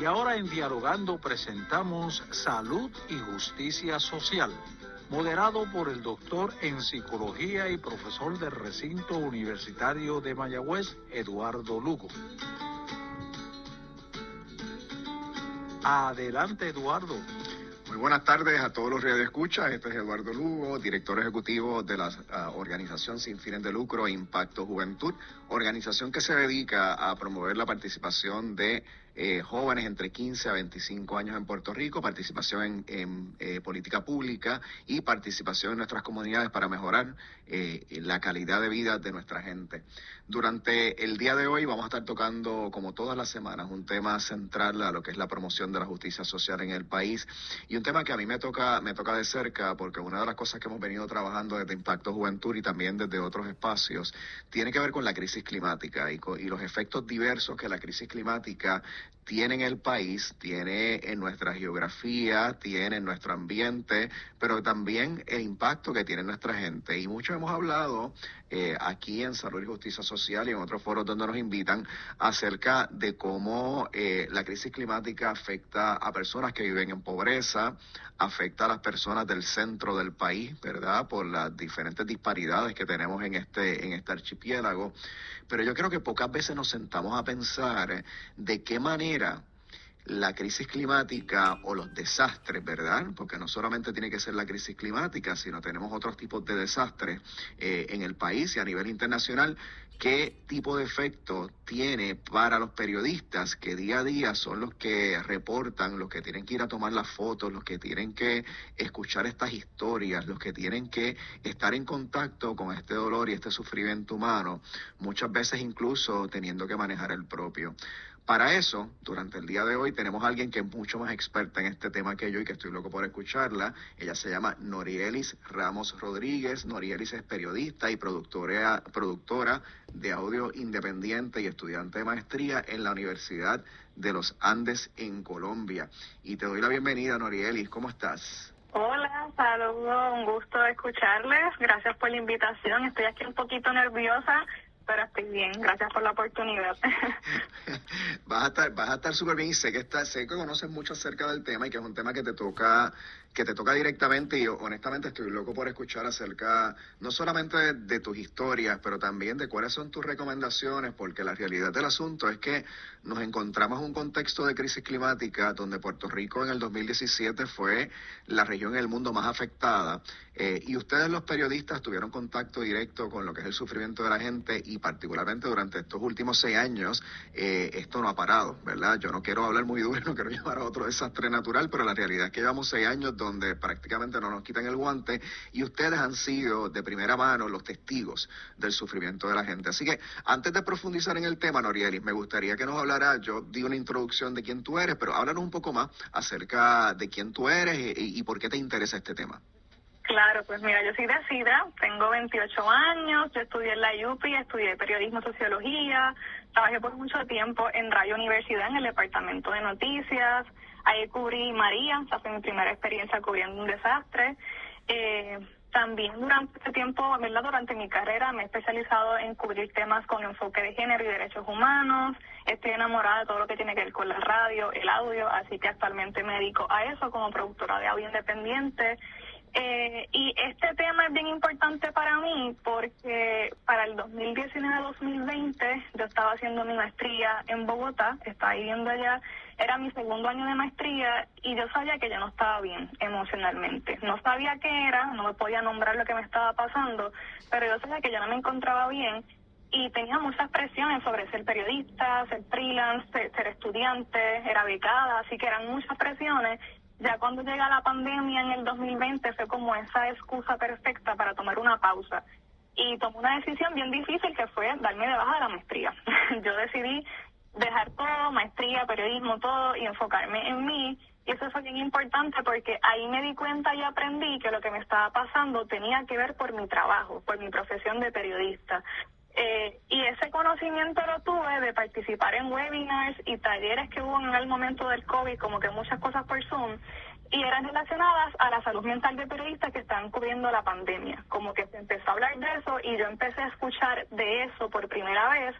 Y ahora en Dialogando presentamos Salud y Justicia Social, moderado por el doctor en Psicología y profesor del Recinto Universitario de Mayagüez, Eduardo Lugo. Adelante, Eduardo. Muy buenas tardes a todos los radioescuchas. Este es Eduardo Lugo, director ejecutivo de la organización sin fines de lucro Impacto Juventud, organización que se dedica a promover la participación de jóvenes entre 15 a 25 años en Puerto Rico, participación en política pública y participación en nuestras comunidades para mejorar la calidad de vida de nuestra gente. Durante el día de hoy vamos a estar tocando, como todas las semanas, un tema central a lo que es la promoción de la justicia social en el país, y un tema que a mí me toca de cerca, porque una de las cosas que hemos venido trabajando desde Impacto Juventud y también desde otros espacios tiene que ver con la crisis climática y los efectos diversos que la crisis climática tiene en el país, tiene en nuestra geografía, tiene en nuestro ambiente, pero también el impacto que tiene en nuestra gente. Y mucho hemos hablado aquí en Salud y Justicia Social y en otros foros donde nos invitan acerca de cómo la crisis climática afecta a personas que viven en pobreza, afecta a las personas del centro del país, ¿verdad?, por las diferentes disparidades que tenemos en este archipiélago. Pero yo creo que pocas veces nos sentamos a pensar de qué manera la crisis climática o los desastres, ¿verdad?, porque no solamente tiene que ser la crisis climática, sino tenemos otros tipos de desastres en el país y a nivel internacional. ¿Qué tipo de efecto tiene para los periodistas que día a día son los que reportan, los que tienen que ir a tomar las fotos, los que tienen que escuchar estas historias, los que tienen que estar en contacto con este dolor y este sufrimiento humano, muchas veces incluso teniendo que manejar el propio? Para eso, durante el día de hoy, tenemos a alguien que es mucho más experta en este tema que yo y que estoy loco por escucharla. Ella se llama Norielis Ramos Rodríguez. Norielis es periodista y productora de audio independiente y estudiante de maestría en la Universidad de los Andes en Colombia. Y te doy la bienvenida, Norielis. ¿Cómo estás? Hola, saludos, un gusto escucharles. Gracias por la invitación. Estoy aquí un poquito nerviosa, pero estoy bien. Gracias por la oportunidad. Vas a estar súper bien y sé que conoces mucho acerca del tema y que es un tema que te toca directamente, y yo honestamente estoy loco por escuchar acerca no solamente de tus historias, pero también de cuáles son tus recomendaciones, porque la realidad del asunto es que nos encontramos en un contexto de crisis climática donde Puerto Rico en el 2017 fue la región en el mundo más afectada, y ustedes los periodistas tuvieron contacto directo con lo que es el sufrimiento de la gente, y particularmente durante estos últimos 6 años esto no ha parado, ¿verdad? Yo no quiero hablar muy duro, no quiero llevar a otro desastre natural, pero la realidad es que llevamos 6 años donde prácticamente no nos quitan el guante, y ustedes han sido de primera mano los testigos del sufrimiento de la gente. Así que antes de profundizar en el tema, Norielis, me gustaría que nos hablara, yo di una introducción de quién tú eres, pero háblanos un poco más acerca de quién tú eres y por qué te interesa este tema. Claro, pues mira, yo soy de Sidra, tengo 28 años, yo estudié en la UPI, estudié periodismo, sociología, trabajé por mucho tiempo en Radio Universidad en el departamento de noticias, ahí cubrí María, esa fue mi primera experiencia cubriendo un desastre. También durante este tiempo, ¿verdad?, durante mi carrera me he especializado en cubrir temas con enfoque de género y derechos humanos. Estoy enamorada de todo lo que tiene que ver con la radio, el audio, así que actualmente me dedico a eso como productora de audio independiente. Y este tema es bien importante para mí porque para el 2019-2020 yo estaba haciendo mi maestría en Bogotá, estaba viviendo allá, era mi segundo año de maestría y yo sabía que yo no estaba bien emocionalmente. No sabía qué era, no me podía nombrar lo que me estaba pasando, pero yo sabía que yo no me encontraba bien y tenía muchas presiones sobre ser periodista, ser freelance, ser estudiante, era becada, así que eran muchas presiones. Ya cuando llega la pandemia en el 2020 fue como esa excusa perfecta para tomar una pausa. Y tomé una decisión bien difícil que fue darme de baja de la maestría. Yo decidí dejar todo, maestría, periodismo, todo, y enfocarme en mí. Y eso fue bien importante porque ahí me di cuenta y aprendí que lo que me estaba pasando tenía que ver por mi trabajo, por mi profesión de periodista. Y ese conocimiento lo tuve de participar en webinars y talleres que hubo en el momento del COVID, como que muchas cosas por Zoom, y eran relacionadas a la salud mental de periodistas que estaban cubriendo la pandemia. Como que se empezó a hablar de eso y yo empecé a escuchar de eso por primera vez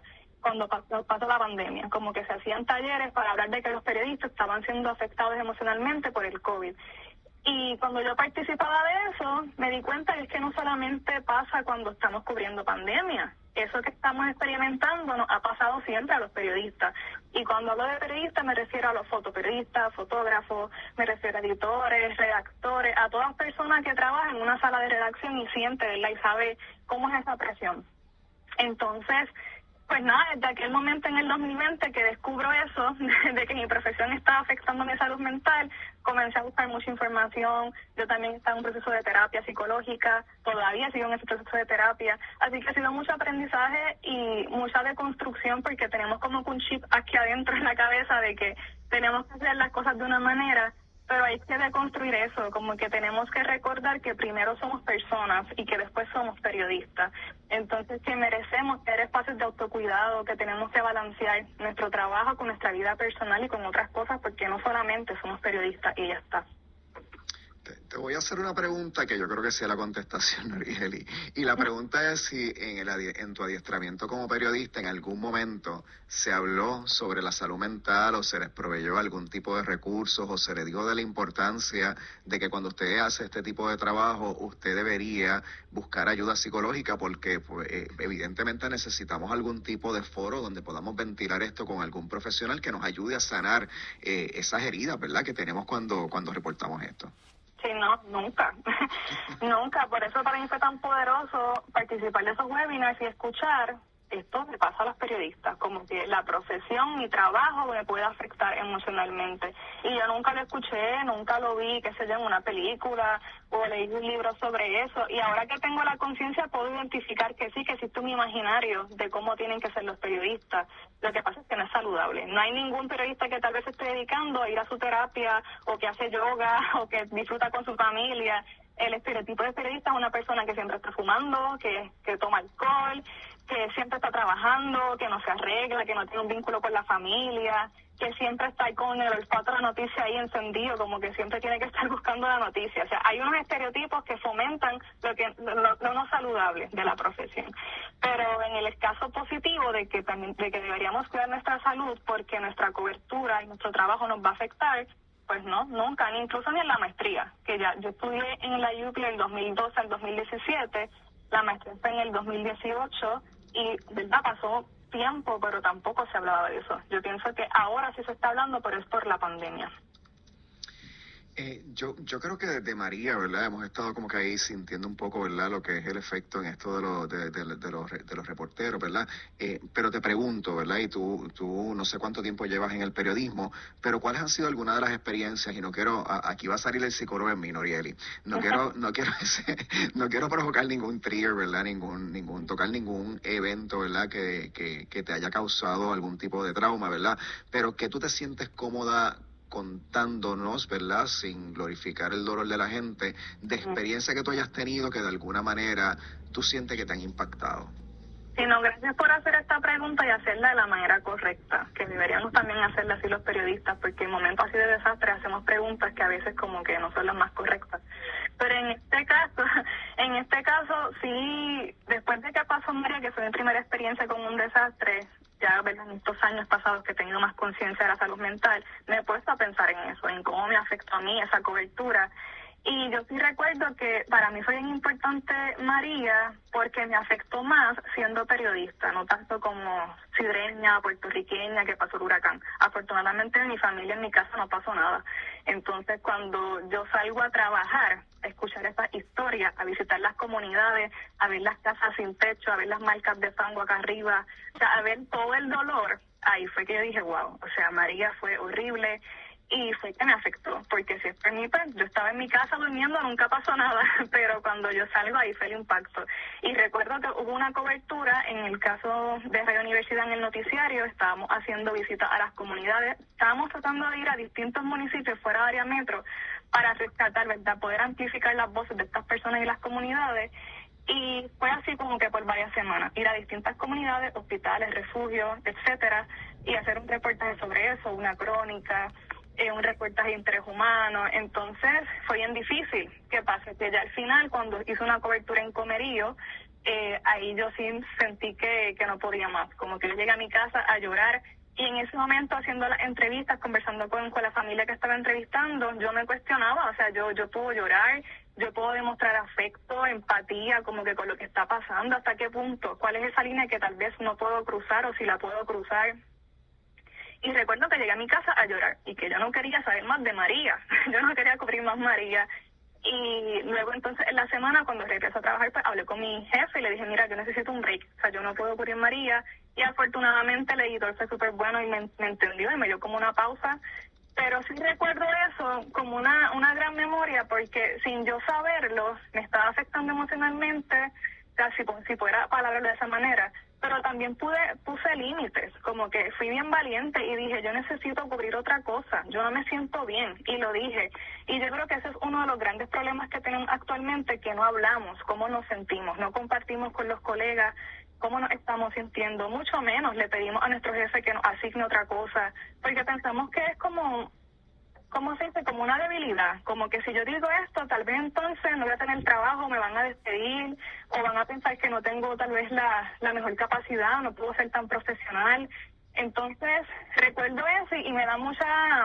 cuando pasó la pandemia, como que se hacían talleres para hablar de que los periodistas estaban siendo afectados emocionalmente por el COVID. Y cuando yo participaba de eso, me di cuenta que es que no solamente pasa cuando estamos cubriendo pandemia. Eso que estamos experimentando nos ha pasado siempre a los periodistas. Y cuando hablo de periodistas me refiero a los fotoperiodistas, fotógrafos, me refiero a editores, redactores, a todas personas que trabajan en una sala de redacción y sienten, ¿verdad? Y sabe cómo es esa presión. Entonces, pues nada, desde aquel momento en el 2020 que descubro eso, de que mi profesión estaba afectando mi salud mental, comencé a buscar mucha información. Yo también estaba en un proceso de terapia psicológica, todavía sigo en ese proceso de terapia, así que ha sido mucho aprendizaje y mucha deconstrucción, porque tenemos como que un chip aquí adentro en la cabeza de que tenemos que hacer las cosas de una manera, pero hay que deconstruir eso, como que tenemos que recordar que primero somos personas y que después somos periodistas. Entonces, que merecemos tener espacios de autocuidado, que tenemos que balancear nuestro trabajo con nuestra vida personal y con otras cosas, porque no solamente somos periodistas y ya está. Te voy a hacer una pregunta que yo creo que sea la contestación, Norieli. Y la pregunta es si en tu adiestramiento como periodista en algún momento se habló sobre la salud mental o se les proveyó algún tipo de recursos o se le dio de la importancia de que cuando usted hace este tipo de trabajo usted debería buscar ayuda psicológica, porque pues, evidentemente necesitamos algún tipo de foro donde podamos ventilar esto con algún profesional que nos ayude a sanar esas heridas, ¿verdad?, que tenemos cuando reportamos esto. Sí, no, nunca. Nunca. Por eso para mí fue tan poderoso participar de esos webinars y escuchar esto me pasa a los periodistas, como que la profesión, mi trabajo me puede afectar emocionalmente. Y yo nunca lo escuché, nunca lo vi, qué sé yo, en una película o leí un libro sobre eso. Y ahora que tengo la conciencia puedo identificar que sí, que existe un imaginario de cómo tienen que ser los periodistas. Lo que pasa es que no es saludable. No hay ningún periodista que tal vez se esté dedicando a ir a su terapia o que hace yoga o que disfruta con su familia. El estereotipo de periodista es una persona que siempre está fumando, que toma alcohol, que siempre está trabajando, que no se arregla, que no tiene un vínculo con la familia, que siempre está ahí con el olfato de la noticia ahí encendido, como que siempre tiene que estar buscando la noticia. O sea, hay unos estereotipos que fomentan lo no saludable de la profesión. Pero en el caso positivo de que deberíamos cuidar nuestra salud porque nuestra cobertura y nuestro trabajo nos va a afectar, pues no, nunca, ni incluso ni en la maestría, que ya yo estudié en la UPI del 2012 al 2017, la maestría fue en el 2018 y, verdad, pasó tiempo, pero tampoco se hablaba de eso. Yo pienso que ahora sí se está hablando, pero es por la pandemia. Yo creo que desde María, ¿verdad?, hemos estado como que ahí sintiendo un poco, ¿verdad?, lo que es el efecto en esto de los reporteros, ¿verdad? Pero te pregunto, ¿verdad?, y tú no sé cuánto tiempo llevas en el periodismo, pero ¿cuáles han sido algunas de las experiencias? Y no quiero, aquí va a salir el psicólogo en mí, Norieli. No quiero provocar ningún trigger, ¿verdad?, tocar ningún evento, ¿verdad?, que te haya causado algún tipo de trauma, ¿verdad? Pero que tú te sientes cómoda contándonos, ¿verdad?, sin glorificar el dolor de la gente, de experiencia que tú hayas tenido que de alguna manera tú sientes que te han impactado. Sí, no, gracias por hacer esta pregunta y hacerla de la manera correcta, que deberíamos también hacerla así los periodistas, porque en momentos así de desastre hacemos preguntas que a veces como que no son las más correctas. Pero en este caso sí, después de que pasó María, que fue mi primera experiencia con un desastre, ya en estos años pasados que he tenido más conciencia de la salud mental, me he puesto a pensar en eso, en cómo me afectó a mí esa cobertura. Y yo sí recuerdo que para mí fue bien importante María porque me afectó más siendo periodista, no tanto como sidreña, puertorriqueña que pasó el huracán. Afortunadamente en mi familia, en mi casa no pasó nada. Entonces cuando yo salgo a trabajar, a escuchar estas historias, a visitar las comunidades, a ver las casas sin techo, a ver las marcas de fango acá arriba, o sea, a ver todo el dolor, ahí fue que yo dije, wow, o sea, María fue horrible. Y fue que me afectó, porque si es por mí, pues yo estaba en mi casa durmiendo, nunca pasó nada, pero cuando yo salgo ahí fue el impacto. Y recuerdo que hubo una cobertura, en el caso de Radio Universidad en el noticiario, estábamos haciendo visitas a las comunidades, estábamos tratando de ir a distintos municipios fuera de área metro para rescatar, ¿verdad?, poder amplificar las voces de estas personas y las comunidades. Y fue así como que por varias semanas, ir a distintas comunidades, hospitales, refugios, etcétera, y hacer un reportaje sobre eso, una crónica, un reportaje de interés humano. Entonces fue bien difícil. ¿Qué pasa? Que ya al final, cuando hice una cobertura en Comerío, ahí yo sí sentí que no podía más, como que yo llegué a mi casa a llorar. Y en ese momento, haciendo las entrevistas, conversando con la familia que estaba entrevistando, yo me cuestionaba, o sea, yo puedo llorar, yo puedo demostrar afecto, empatía, como que con lo que está pasando, hasta qué punto, cuál es esa línea que tal vez no puedo cruzar o si la puedo cruzar. Y recuerdo que llegué a mi casa a llorar y que yo no quería saber más de María, yo no quería cubrir más María. Y luego entonces en la semana cuando regreso a trabajar pues hablé con mi jefe y le dije, mira, yo necesito un break, o sea, yo no puedo cubrir María. Y afortunadamente el editor fue súper bueno y me entendió y me dio como una pausa. Pero sí recuerdo eso como una gran memoria porque sin yo saberlo me estaba afectando emocionalmente, o sea, si pudiera palabras de esa manera. Pero también puse límites, como que fui bien valiente y dije, yo necesito cubrir otra cosa, yo no me siento bien, y lo dije. Y yo creo que ese es uno de los grandes problemas que tenemos actualmente, que no hablamos, cómo nos sentimos, no compartimos con los colegas cómo nos estamos sintiendo, mucho menos le pedimos a nuestro jefe que nos asigne otra cosa, porque pensamos que es como... ¿cómo se dice? Como una debilidad, como que si yo digo esto, tal vez entonces no voy a tener trabajo, me van a despedir, o van a pensar que no tengo tal vez la mejor capacidad, no puedo ser tan profesional. Entonces, recuerdo eso y me da mucha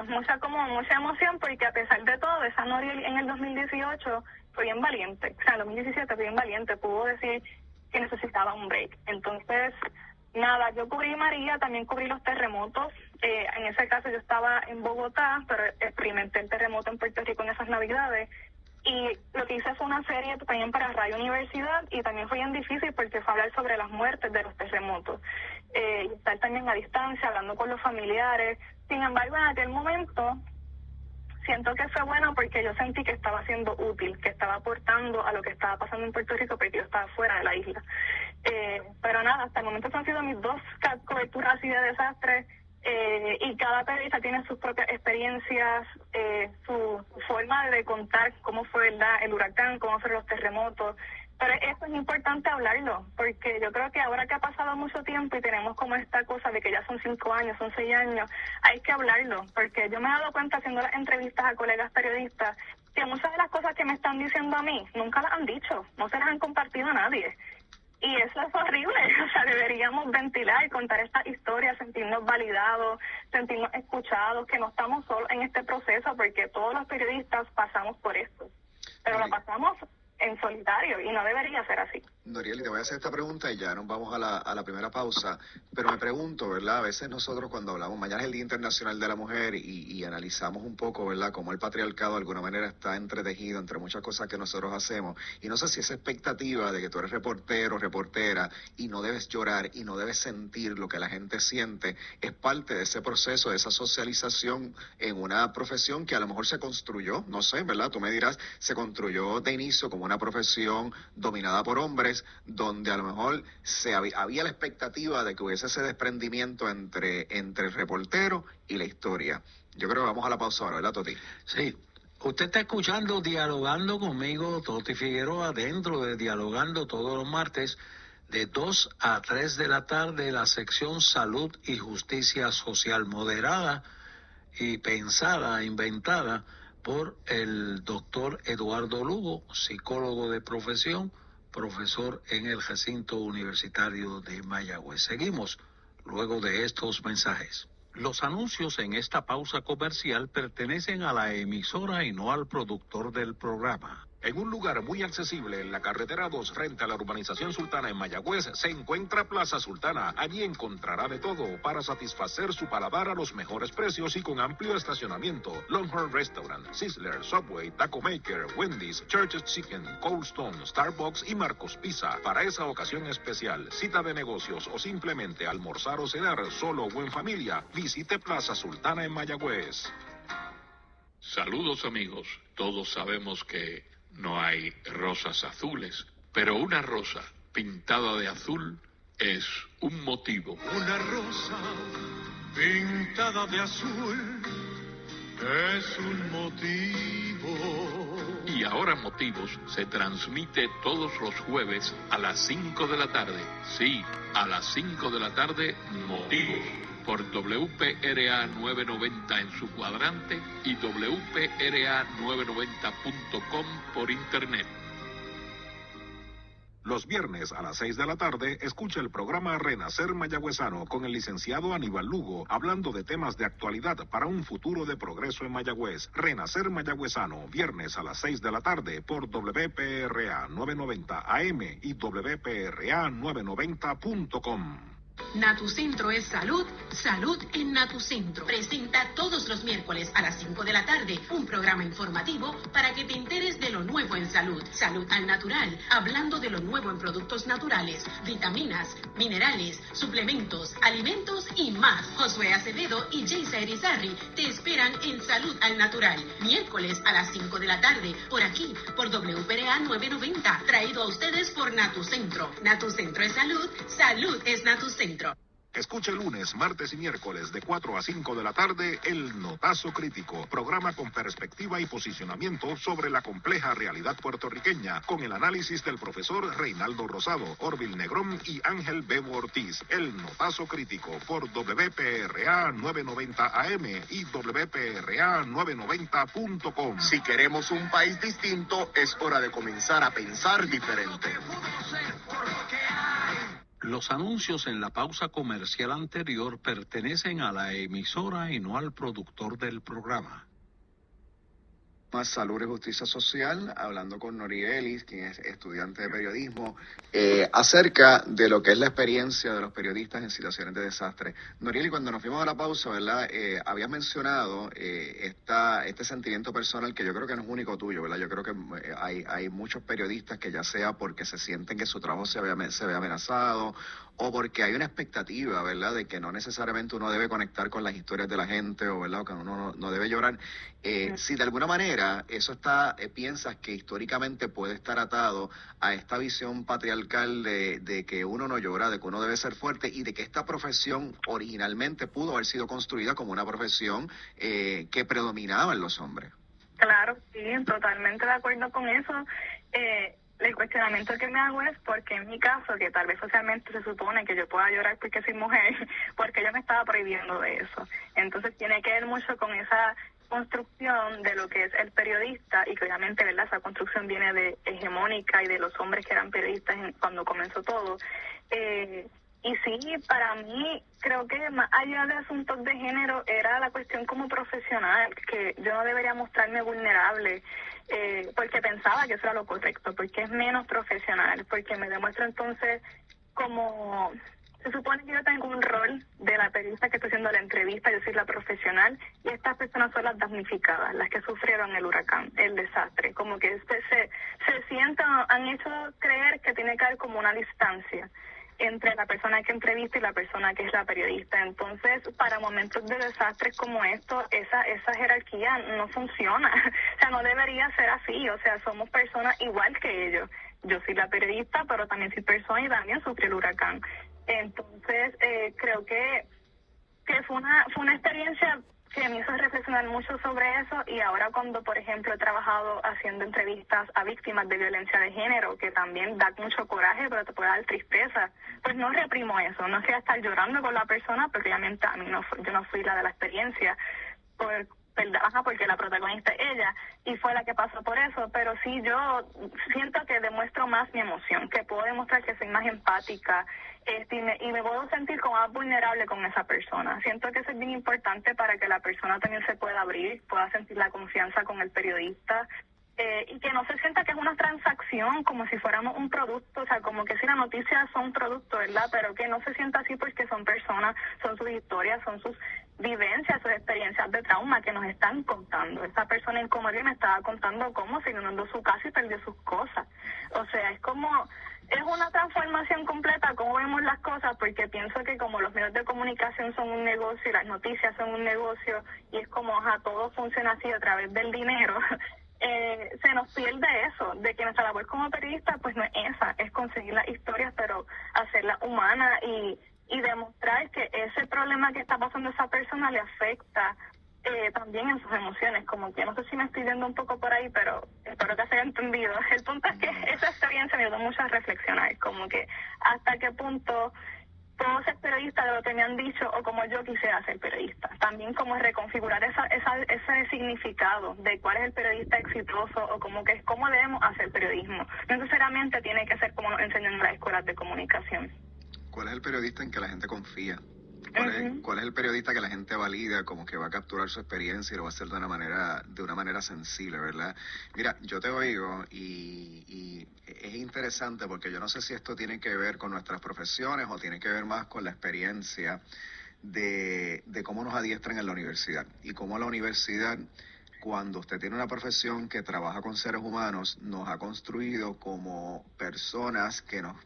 emoción, porque a pesar de todo, esa Noriel en el 2018 fue bien valiente, o sea, en el 2017 fue bien valiente, pudo decir que necesitaba un break. Entonces, nada, yo cubrí María, también cubrí los terremotos. En ese caso yo estaba en Bogotá, pero experimenté el terremoto en Puerto Rico en esas Navidades. Y lo que hice fue una serie también para Radio Universidad y también fue bien difícil porque fue hablar sobre las muertes de los terremotos. Y estar también a distancia, hablando con los familiares. Sin embargo, en aquel momento siento que fue bueno porque yo sentí que estaba siendo útil, que estaba aportando a lo que estaba pasando en Puerto Rico porque yo estaba fuera de la isla. Pero nada, hasta el momento han sido mis 2 coberturas así de desastres, y cada periodista tiene sus propias experiencias, su forma de contar cómo fue el huracán, cómo fueron los terremotos. Pero eso es importante hablarlo, porque yo creo que ahora que ha pasado mucho tiempo y tenemos como esta cosa de que ya son 5 años, son 6 años, hay que hablarlo, porque yo me he dado cuenta haciendo las entrevistas a colegas periodistas que muchas de las cosas que me están diciendo a mí nunca las han dicho, no se las han compartido a nadie. Y eso es horrible, o sea, deberíamos ventilar, contar esta historia, sentirnos validados, sentirnos escuchados, que no estamos solos en este proceso, porque todos los periodistas pasamos por esto, pero lo pasamos en solitario y no debería ser así. Noriel, te voy a hacer esta pregunta y ya nos vamos a la primera pausa, pero me pregunto, ¿verdad? A veces nosotros cuando hablamos, mañana es el Día Internacional de la Mujer y analizamos un poco, ¿verdad?, cómo el patriarcado de alguna manera está entretejido entre muchas cosas que nosotros hacemos, y no sé si esa expectativa de que tú eres reportero, reportera, y no debes llorar y no debes sentir lo que la gente siente, es parte de ese proceso, de esa socialización en una profesión que a lo mejor se construyó, no sé, ¿verdad? Tú me dirás, se construyó de inicio como una profesión dominada por hombres, donde a lo mejor había la expectativa de que hubiese ese desprendimiento entre el reportero y la historia. Yo creo que vamos a la pausa ahora, ¿verdad, Toti? Sí. Usted está escuchando Dialogando conmigo, Toti Figueroa, dentro de Dialogando todos los martes, de 2 a 3 de la tarde, la sección Salud y Justicia Social, moderada y pensada, inventada por el doctor Eduardo Lugo, psicólogo de profesión, profesor en el recinto universitario de Mayagüez. Seguimos luego de estos mensajes. Los anuncios en esta pausa comercial pertenecen a la emisora y no al productor del programa. En un lugar muy accesible en la carretera 2 frente a la urbanización Sultana en Mayagüez se encuentra Plaza Sultana. Allí encontrará de todo para satisfacer su paladar a los mejores precios y con amplio estacionamiento. Longhorn Restaurant, Sizzler, Subway, Taco Maker, Wendy's, Church's Chicken, Cold Stone, Starbucks y Marcos Pizza. Para esa ocasión especial, cita de negocios o simplemente almorzar o cenar solo o en familia, visite Plaza Sultana en Mayagüez. Saludos amigos, todos sabemos que no hay rosas azules, pero una rosa pintada de azul es un motivo. Una rosa pintada de azul es un motivo. Y ahora Motivos se transmite todos los jueves a las 5 de la tarde. Sí, a las 5 de la tarde, Motivos. Por WPRA 990 en su cuadrante y WPRA990.com por internet. Los viernes a las 6 de la tarde, escucha el programa Renacer Mayagüezano con el licenciado Aníbal Lugo, hablando de temas de actualidad para un futuro de progreso en Mayagüez. Renacer Mayagüezano, viernes a las 6 de la tarde por WPRA 990 AM y WPRA990.com. Natucentro es salud, salud en Natucentro. Presenta todos los miércoles a las 5 de la tarde un programa informativo para que te enteres de lo nuevo en salud. Salud al natural, hablando de lo nuevo en productos naturales, vitaminas, minerales, suplementos, alimentos y más. Josué Acevedo y Jaysa Erizarry te esperan en Salud al Natural, miércoles a las 5 de la tarde, por aquí, por WPRA 990, traído a ustedes por Natucentro. Natucentro es salud, salud es Natucentro. Escuche lunes, martes y miércoles de 4 a 5 de la tarde El Notazo Crítico, programa con perspectiva y posicionamiento sobre la compleja realidad puertorriqueña, con el análisis del profesor Reinaldo Rosado, Orville Negrón y Ángel Bebo Ortiz. El Notazo Crítico por WPRA 990 AM y WPRA 990.com. Si queremos un país distinto, es hora de comenzar a pensar diferente. Los anuncios en la pausa comercial anterior pertenecen a la emisora y no al productor del programa. Más Salud y Justicia Social, hablando con Nori Ellis, quien es estudiante de periodismo, acerca de lo que es la experiencia de los periodistas en situaciones de desastre. Nori, cuando nos fuimos a la pausa, ¿verdad? Habías mencionado este sentimiento personal que yo creo que no es único tuyo, ¿verdad? Yo creo que hay muchos periodistas que ya sea porque se sienten que su trabajo se ve amenazado o porque hay una expectativa, ¿verdad?, de que no necesariamente uno debe conectar con las historias de la gente o, ¿verdad?, que uno no debe llorar. Si de alguna manera eso piensas que históricamente puede estar atado a esta visión patriarcal de que uno no llora, de que uno debe ser fuerte y de que esta profesión originalmente pudo haber sido construida como una profesión que predominaba en los hombres. Claro, sí, totalmente de acuerdo con eso. El cuestionamiento que me hago es porque en mi caso, que tal vez socialmente se supone que yo pueda llorar porque soy mujer, porque yo me estaba prohibiendo de eso. Entonces tiene que ver mucho con esa construcción de lo que es el periodista y que obviamente, ¿verdad?, esa construcción viene de hegemónica y de los hombres que eran periodistas cuando comenzó todo. Y sí, para mí, creo que más allá de asuntos de género, era la cuestión como profesional, que yo no debería mostrarme vulnerable, porque pensaba que eso era lo correcto, porque es menos profesional, porque me demuestra entonces como... Se supone que yo tengo un rol de la periodista que está haciendo la entrevista, yo soy la profesional, y estas personas son las damnificadas, las que sufrieron el huracán, el desastre. Como que se sientan, han hecho creer que tiene que haber como una distancia entre la persona que entrevista y la persona que es la periodista. Entonces, para momentos de desastres como esto, esa jerarquía no funciona. O sea, no debería ser así. O sea, somos personas igual que ellos. Yo soy la periodista, pero también soy persona y también sufrí el huracán. Entonces, creo que fue una experiencia que me hizo reflexionar mucho sobre eso, y ahora cuando, por ejemplo, he trabajado haciendo entrevistas a víctimas de violencia de género, que también da mucho coraje, pero te puede dar tristeza, pues no reprimo eso, no sé, estar llorando con la persona, porque obviamente a mí yo no fui la de la experiencia, porque la protagonista es ella, y fue la que pasó por eso, pero sí yo siento que demuestro más mi emoción, que puedo demostrar que soy más empática, y me puedo sentir como más vulnerable con esa persona. Siento que eso es bien importante para que la persona también se pueda abrir, pueda sentir la confianza con el periodista, y que no se sienta que es una transacción como si fuéramos un producto, o sea, como que si las noticias son un producto, ¿verdad? Pero que no se sienta así porque son personas, son sus historias, son sus vivencias, sus experiencias de trauma que nos están contando. Esa persona en Comorí me estaba contando cómo se inundó su casa y perdió sus cosas. O sea, es una transformación completa cómo vemos las cosas, porque pienso que como los medios de comunicación son un negocio y las noticias son un negocio, y es como, todo funciona así a través del dinero, se nos pierde eso, de que nuestra labor como periodista pues no es esa, es conseguir las historias, pero hacerlas humanas y demostrar que ese problema que está pasando a esa persona le afecta también en sus emociones. Como que no sé si me estoy yendo un poco por ahí, pero espero que se haya entendido. El punto es que esa experiencia me ayudó mucho a reflexionar, como que hasta qué punto puedo ser periodista de lo que me han dicho o como yo quisiera ser periodista. También como reconfigurar ese significado de cuál es el periodista exitoso o cómo debemos hacer periodismo. No necesariamente tiene que ser como nos enseñan en las escuelas de comunicación. ¿Cuál es el periodista en que la gente confía? Uh-huh. ¿Cuál es el periodista que la gente valida, como que va a capturar su experiencia y lo va a hacer de una manera sensible, ¿verdad? Mira, yo te oigo y es interesante porque yo no sé si esto tiene que ver con nuestras profesiones o tiene que ver más con la experiencia de cómo nos adiestran en la universidad y cómo la universidad, cuando usted tiene una profesión que trabaja con seres humanos, nos ha construido como personas que nos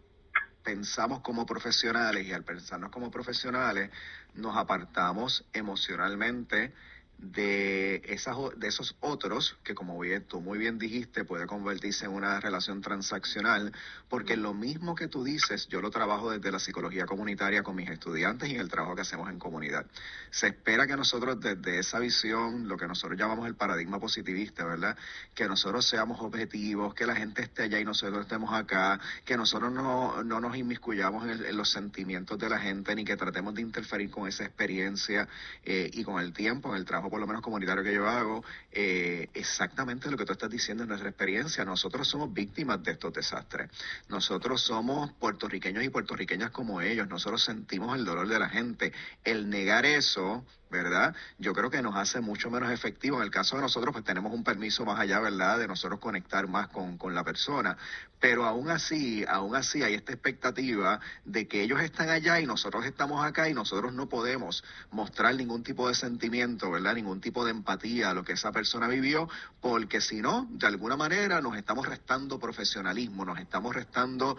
pensamos como profesionales, y al pensarnos como profesionales nos apartamos emocionalmente de esos otros que, como tú muy bien dijiste, puede convertirse en una relación transaccional, porque lo mismo que tú dices, yo lo trabajo desde la psicología comunitaria con mis estudiantes y en el trabajo que hacemos en comunidad. Se espera que nosotros, desde esa visión, lo que nosotros llamamos el paradigma positivista, ¿verdad?, que nosotros seamos objetivos, que la gente esté allá y nosotros estemos acá, que nosotros no nos inmiscuyamos en los sentimientos de la gente, ni que tratemos de interferir con esa experiencia, y con el tiempo, en el trabajo por lo menos comunitario que yo hago, exactamente lo que tú estás diciendo en nuestra experiencia. Nosotros somos víctimas de estos desastres. Nosotros somos puertorriqueños y puertorriqueñas como ellos. Nosotros sentimos el dolor de la gente. El negar eso, ¿verdad?, yo creo que nos hace mucho menos efectivo. En el caso de nosotros, pues tenemos un permiso más allá, ¿verdad?, de nosotros conectar más con la persona. Pero aún así hay esta expectativa de que ellos están allá y nosotros estamos acá y nosotros no podemos mostrar ningún tipo de sentimiento, ¿verdad?, ningún tipo de empatía a lo que esa persona vivió, porque si no, de alguna manera nos estamos restando profesionalismo, nos estamos restando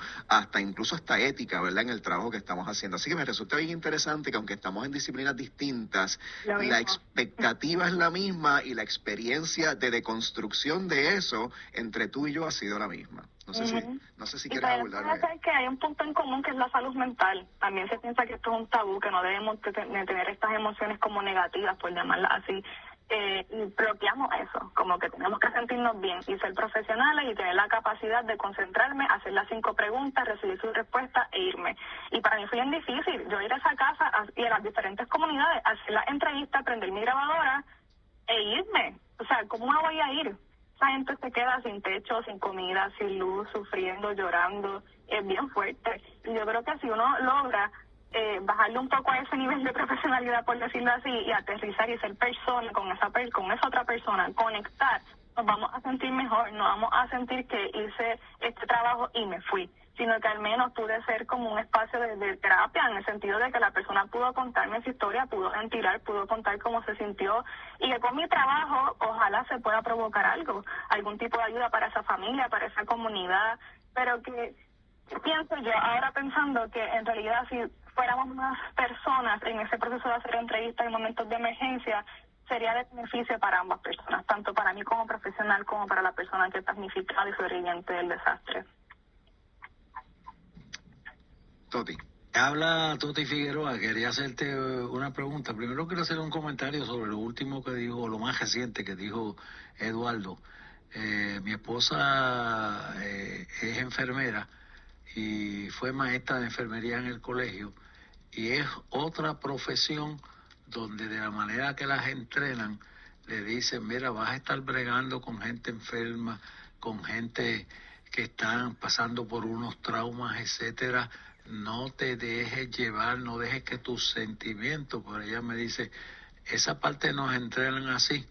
incluso hasta ética, ¿verdad?, en el trabajo que estamos haciendo. Así que me resulta bien interesante que, aunque estamos en disciplinas distintas, la expectativa es la misma y la experiencia de deconstrucción de eso entre tú y yo ha sido la misma. No sé si quieres abordar. Y que hay un punto en común, que es la salud mental. También se piensa que esto es un tabú, que no debemos tener estas emociones como negativas, por llamarlas así. Y bloqueamos eso, como que tenemos que sentirnos bien y ser profesionales y tener la capacidad de concentrarme, hacer las 5 preguntas, recibir sus respuestas e irme. Y para mí fue bien difícil yo ir a esa casa y a las diferentes comunidades, hacer las entrevistas, prender mi grabadora e irme. O sea, ¿cómo me voy a ir? Esa gente se queda sin techo, sin comida, sin luz, sufriendo, llorando. Es bien fuerte. Y yo creo que si uno logra bajarle un poco a ese nivel de profesionalidad, por decirlo así, y aterrizar y ser persona con esa otra persona, conectar, nos vamos a sentir mejor, no vamos a sentir que hice este trabajo y me fui, sino que al menos pude ser como un espacio de terapia, en el sentido de que la persona pudo contarme su historia, pudo ventilar, pudo contar cómo se sintió, y que con mi trabajo ojalá se pueda provocar algún tipo de ayuda para esa familia, para esa comunidad, pero que pienso yo ahora pensando que en realidad si fuéramos más personas en ese proceso de hacer entrevistas en momentos de emergencia, sería de beneficio para ambas personas, tanto para mí como profesional, como para la persona que es damnificada y sobreviviente del desastre. Toti. Habla Toti Figueroa. Quería hacerte una pregunta. Primero quiero hacer un comentario sobre lo último que dijo, lo más reciente que dijo Eduardo. Mi esposa es enfermera y fue maestra de enfermería en el colegio, y es otra profesión donde, de la manera que las entrenan, le dicen: mira, vas a estar bregando con gente enferma, con gente que están pasando por unos traumas, etcétera. No te dejes llevar, no dejes que tus sentimientos, por ella me dice, esa parte nos entrenan así,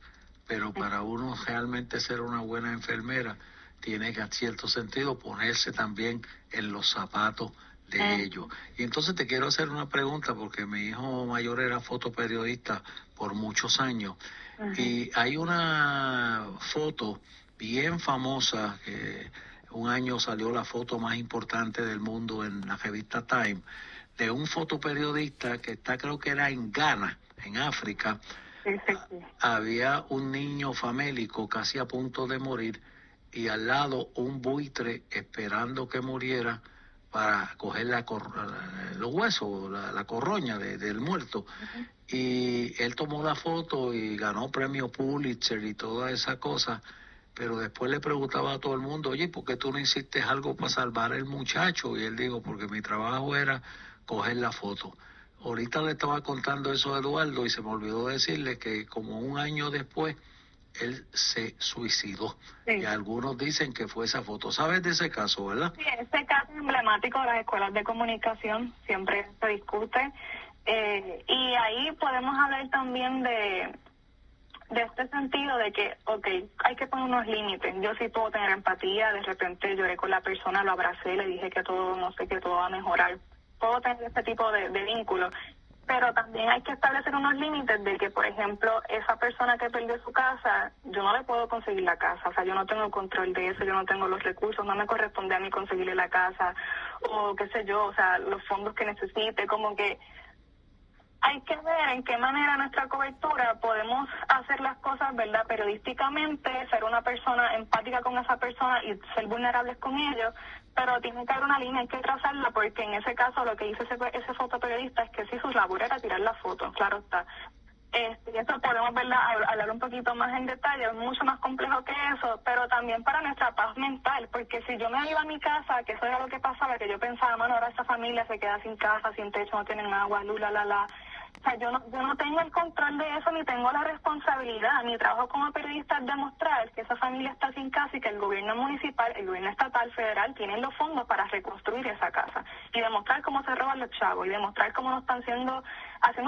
pero para uno realmente ser una buena enfermera, tiene que, a cierto sentido, ponerse también en los zapatos de ellos. Y entonces te quiero hacer una pregunta, porque mi hijo mayor era fotoperiodista por muchos años, y hay una foto bien famosa, que un año salió la foto más importante del mundo en la revista Time, de un fotoperiodista que está, creo que era en Ghana, en África. Sí. Había un niño famélico casi a punto de morir, y al lado un buitre esperando que muriera para coger los huesos, la corroña del muerto. Y él tomó la foto y ganó premio Pulitzer y toda esa cosa, pero después le preguntaba a todo el mundo: oye, ¿por qué tú no hiciste algo para salvar al muchacho? Y él dijo: porque mi trabajo era coger la foto. Ahorita le estaba contando eso a Eduardo y se me olvidó decirle que como un año después él se suicidó. Sí. Y algunos dicen que fue esa foto. ¿Sabes de ese caso, verdad? Sí, este caso emblemático de las escuelas de comunicación siempre se discute. Y ahí podemos hablar también de este sentido de que, hay que poner unos límites. Yo sí puedo tener empatía, de repente lloré con la persona, lo abracé, le dije que todo va a mejorar. Puedo tener este tipo de vínculo. Pero también hay que establecer unos límites de que, por ejemplo, esa persona que perdió su casa, yo no le puedo conseguir la casa. O sea, yo no tengo el control de eso, yo no tengo los recursos, no me corresponde a mí conseguirle la casa o qué sé yo, o sea, los fondos que necesite, como que hay que ver en qué manera nuestra cobertura podemos hacer las cosas, ¿verdad? Periodísticamente, ser una persona empática con esa persona y ser vulnerables con ellos, pero tiene que haber una línea, hay que trazarla, porque en ese caso lo que hizo ese fotoperiodista es que sí, su labor era tirar la foto, claro está. Y eso podemos, ¿verdad?, hablar un poquito más en detalle, es mucho más complejo que eso, pero también para nuestra paz mental, porque si yo me iba a mi casa, que eso era lo que pasaba, que yo pensaba, mano, ahora esta familia se queda sin casa, sin techo, no tienen agua, o sea, yo no tengo el control de eso, ni tengo la responsabilidad. Mi trabajo como periodista es demostrar que esa familia está sin casa y que el gobierno municipal, el gobierno estatal, federal, tienen los fondos para reconstruir esa casa. Y demostrar cómo se roban los chavos, y demostrar cómo no están haciendo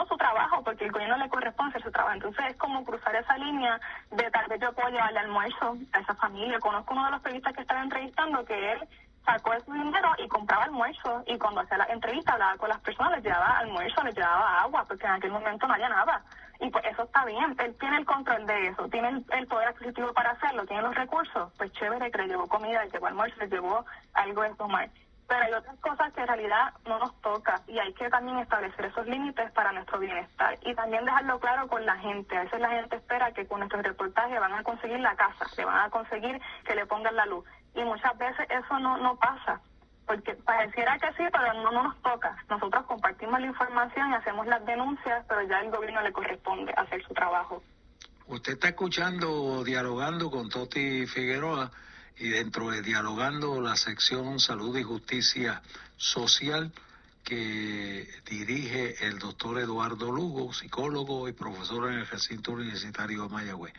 su trabajo, porque el gobierno le corresponde hacer su trabajo. Entonces es como cruzar esa línea de tal vez yo puedo llevarle almuerzo a esa familia. Conozco uno de los periodistas que estaba entrevistando que él sacó de su dinero y compraba almuerzo, y cuando hacía la entrevista hablaba con las personas, les llevaba almuerzo, les llevaba agua, porque en aquel momento no había nada. Y pues eso está bien, él tiene el control de eso, tiene el poder adquisitivo para hacerlo, tiene los recursos, pues chévere, que le llevó comida, le llevó almuerzo, le llevó algo de tomar. Pero hay otras cosas que en realidad no nos toca, y hay que también establecer esos límites para nuestro bienestar. Y también dejarlo claro con la gente. A veces la gente espera que con nuestros reportajes van a conseguir la casa, le van a conseguir que le pongan la luz. Y muchas veces eso no pasa, porque pareciera que sí, pero no nos toca. Nosotros compartimos la información y hacemos las denuncias, pero ya el gobierno le corresponde hacer su trabajo. Usted está escuchando Dialogando con Toti Figueroa, y dentro de Dialogando la sección Salud y Justicia Social que dirige el doctor Eduardo Lugo, psicólogo y profesor en el recinto universitario de Mayagüez.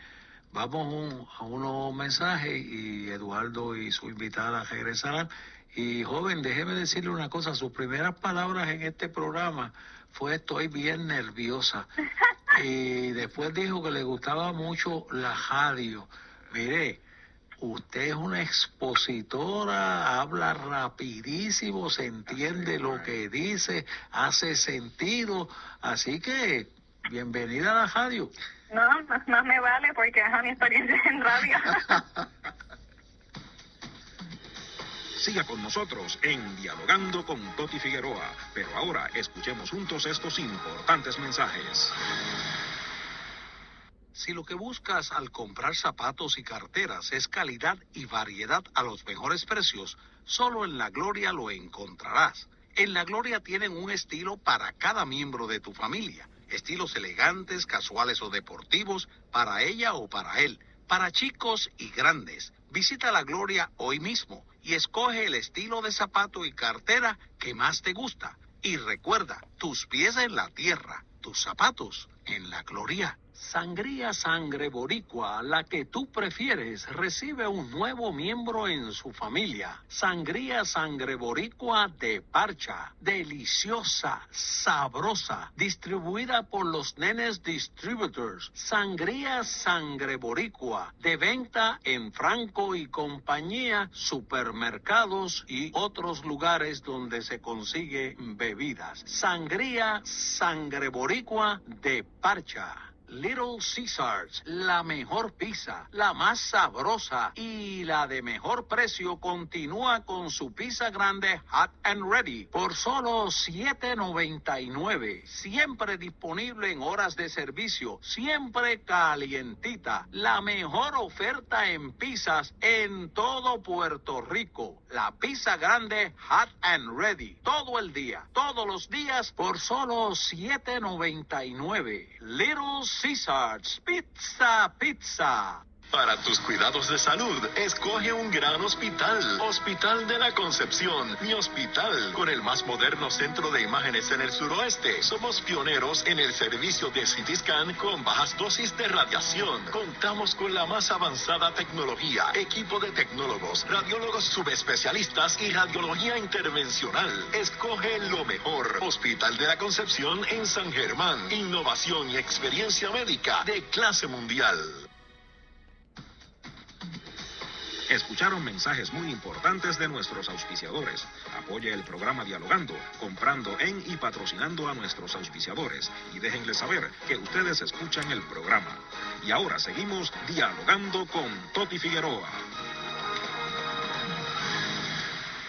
Vamos a unos mensajes y Eduardo y su invitada regresarán. Y joven, déjeme decirle una cosa, sus primeras palabras en este programa fue estoy bien nerviosa. Y después dijo que le gustaba mucho la radio. Mire, usted es una expositora, habla rapidísimo, se entiende lo que dice, hace sentido, así que bienvenida a la radio. No, más me vale porque es mi experiencia en radio. Siga con nosotros en Dialogando con Toti Figueroa, pero ahora escuchemos juntos estos importantes mensajes. Si lo que buscas al comprar zapatos y carteras es calidad y variedad a los mejores precios, solo en La Gloria lo encontrarás. En La Gloria tienen un estilo para cada miembro de tu familia. Estilos elegantes, casuales o deportivos, para ella o para él, para chicos y grandes. Visita La Gloria hoy mismo y escoge el estilo de zapato y cartera que más te gusta. Y recuerda, tus pies en la tierra, tus zapatos en La Gloria. Sangría Sangre Boricua, la que tú prefieres, recibe un nuevo miembro en su familia. Sangría Sangre Boricua de Parcha, deliciosa, sabrosa, distribuida por los Nenes Distributors. Sangría Sangre Boricua, de venta en Franco y Compañía, supermercados y otros lugares donde se consigue bebidas. Sangría Sangre Boricua de Parcha. Little Caesars, la mejor pizza, la más sabrosa y la de mejor precio, continúa con su pizza grande Hot and Ready por solo $7.99. Siempre disponible en horas de servicio, siempre calientita. La mejor oferta en pizzas en todo Puerto Rico. La pizza grande Hot and Ready. Todo el día, todos los días por solo $7.99. Little Caesars, pizza. Para tus cuidados de salud, escoge un gran hospital. Hospital de la Concepción, mi hospital, con el más moderno centro de imágenes en el suroeste. Somos pioneros en el servicio de CT Scan con bajas dosis de radiación. Contamos con la más avanzada tecnología, equipo de tecnólogos, radiólogos subespecialistas y radiología intervencional. Escoge lo mejor. Hospital de la Concepción en San Germán. Innovación y experiencia médica de clase mundial. Escucharon mensajes muy importantes de nuestros auspiciadores. Apoye el programa Dialogando, comprando en y patrocinando a nuestros auspiciadores. Y déjenles saber que ustedes escuchan el programa. Y ahora seguimos dialogando con Toti Figueroa.